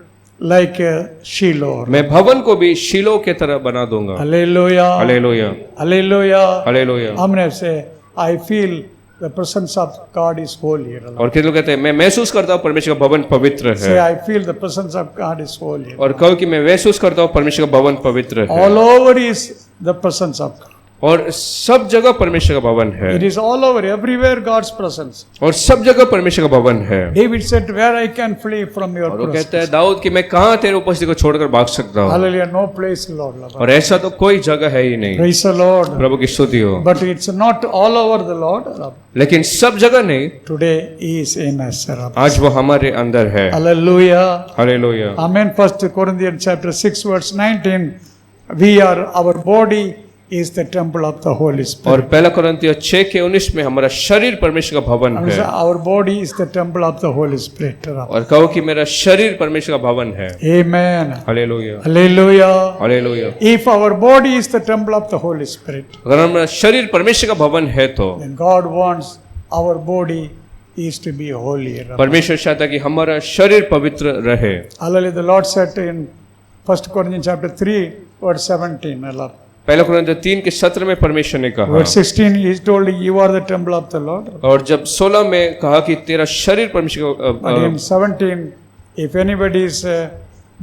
like Shiloh. मैं भवन को भी शीलो के तरह बना दूंगा। Hallelujah. हालेलुया। Hallelujah. हालेलुया। हमने से I feel the presence of God is holy. और कितने लोग कहते हैं मैं महसूस करता हूँ परमेश्वर का भवन पवित्र Say, है, I feel the presence of God is holy. और कहो कि मैं महसूस करता हूँ परमेश्वर का भवन पवित्र है, All over is the presence of God. और सब जगह परमेश्वर का भवन है, It is all over, everywhere God's presence. और सब जगह परमेश्वर का भवन है। David said, where I can flee from your और वो presence. कहता है दाऊद कि मैं कहाँ तेरे उपस्थिति को छोड़कर भाग सकता हूँ, Hallelujah, no place, Lord. और ऐसा तो कोई जगह है ही नहीं। Praise the Lord. प्रभु की स्तुति हो। But it's not all over the Lord. लेकिन सब जगह नहीं, Today He is in us. आज वो हमारे अंदर है। Hallelujah. Hallelujah. Amen. 1 Corinthians chapter 6 verse 19. Our body is the temple of the Holy Spirit. और पहला कोरिन्थियों 6 के 19 में हमारा शरीर परमेश्वर का भवन है, Our body is the temple of the Holy Spirit. और कहो कि मेरा शरीर परमेश्वर का भवन है। Amen. Hallelujah. Hallelujah. Hallelujah. If our body is the temple of the Holy Spirit, अगर हमारा शरीर परमेश्वर का भवन है तो then God wants our body is to be holy. परमेश्वर चाहता है कि हमारा शरीर पवित्र रहे। Hallelujah. The Lord said in 1 Corinthians chapter 3 verse 17. पहला कोरिन्थियों 3 के 17 में परमेश्वर ने कहा, Verse 16 He told you are the temple of the Lord. और जब 16 में कहा कि तेरा शरीर परमेश्वर But in 17, if anybody is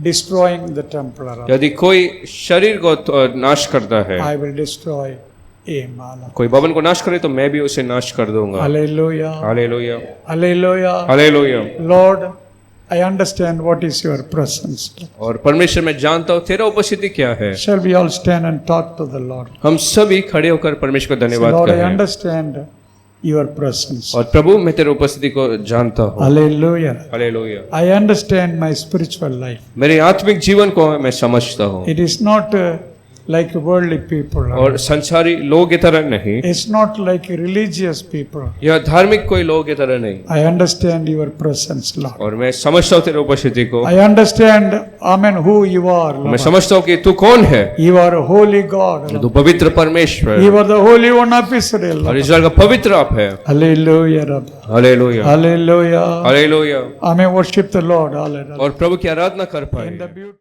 destroying the temple, यदि कोई शरीर को नाश करता है, I will destroy him. कोई भवन को नाश करे तो मैं भी उसे नाश कर दूंगा। Hallelujah. Hallelujah. Hallelujah. Hallelujah. Lord, I understand what is your presence. और परमेश्वर मैं जानता हूँ तेरा उपस्थिति क्या है। Shall we all stand and talk to the Lord? हम सभी खड़े होकर परमेश्वर को Say, धन्यवाद Lord, I करें। understand your presence. और प्रभु मैं तेरे उपस्थिति को जानता हूँ। Hallelujah. Hallelujah. I understand my spiritual life. मेरे आत्मिक जीवन को मैं समझता हूँ It is not like worldly people. और संसारी लोग की तरह नहीं, It's not like religious people. यह धार्मिक कोई लोग की तरह नहीं। I understand your presence, Lord. और मैं समझता हूँ तेरे उपस्थिति को। I understand, Amen, who you are, मैं Lord. समझता हूँ कि तू कौन है। You are a holy God. तू पवित्र परमेश्वर You are the Holy One of Israel, और Lord. इस्राएल का पवित्र आप है। Hallelujah, Rabbi. Hallelujah. Hallelujah. Hallelujah. Amen. Worship the Lord. Hallelujah. और प्रभु की आराधना कर पाए। In the beauty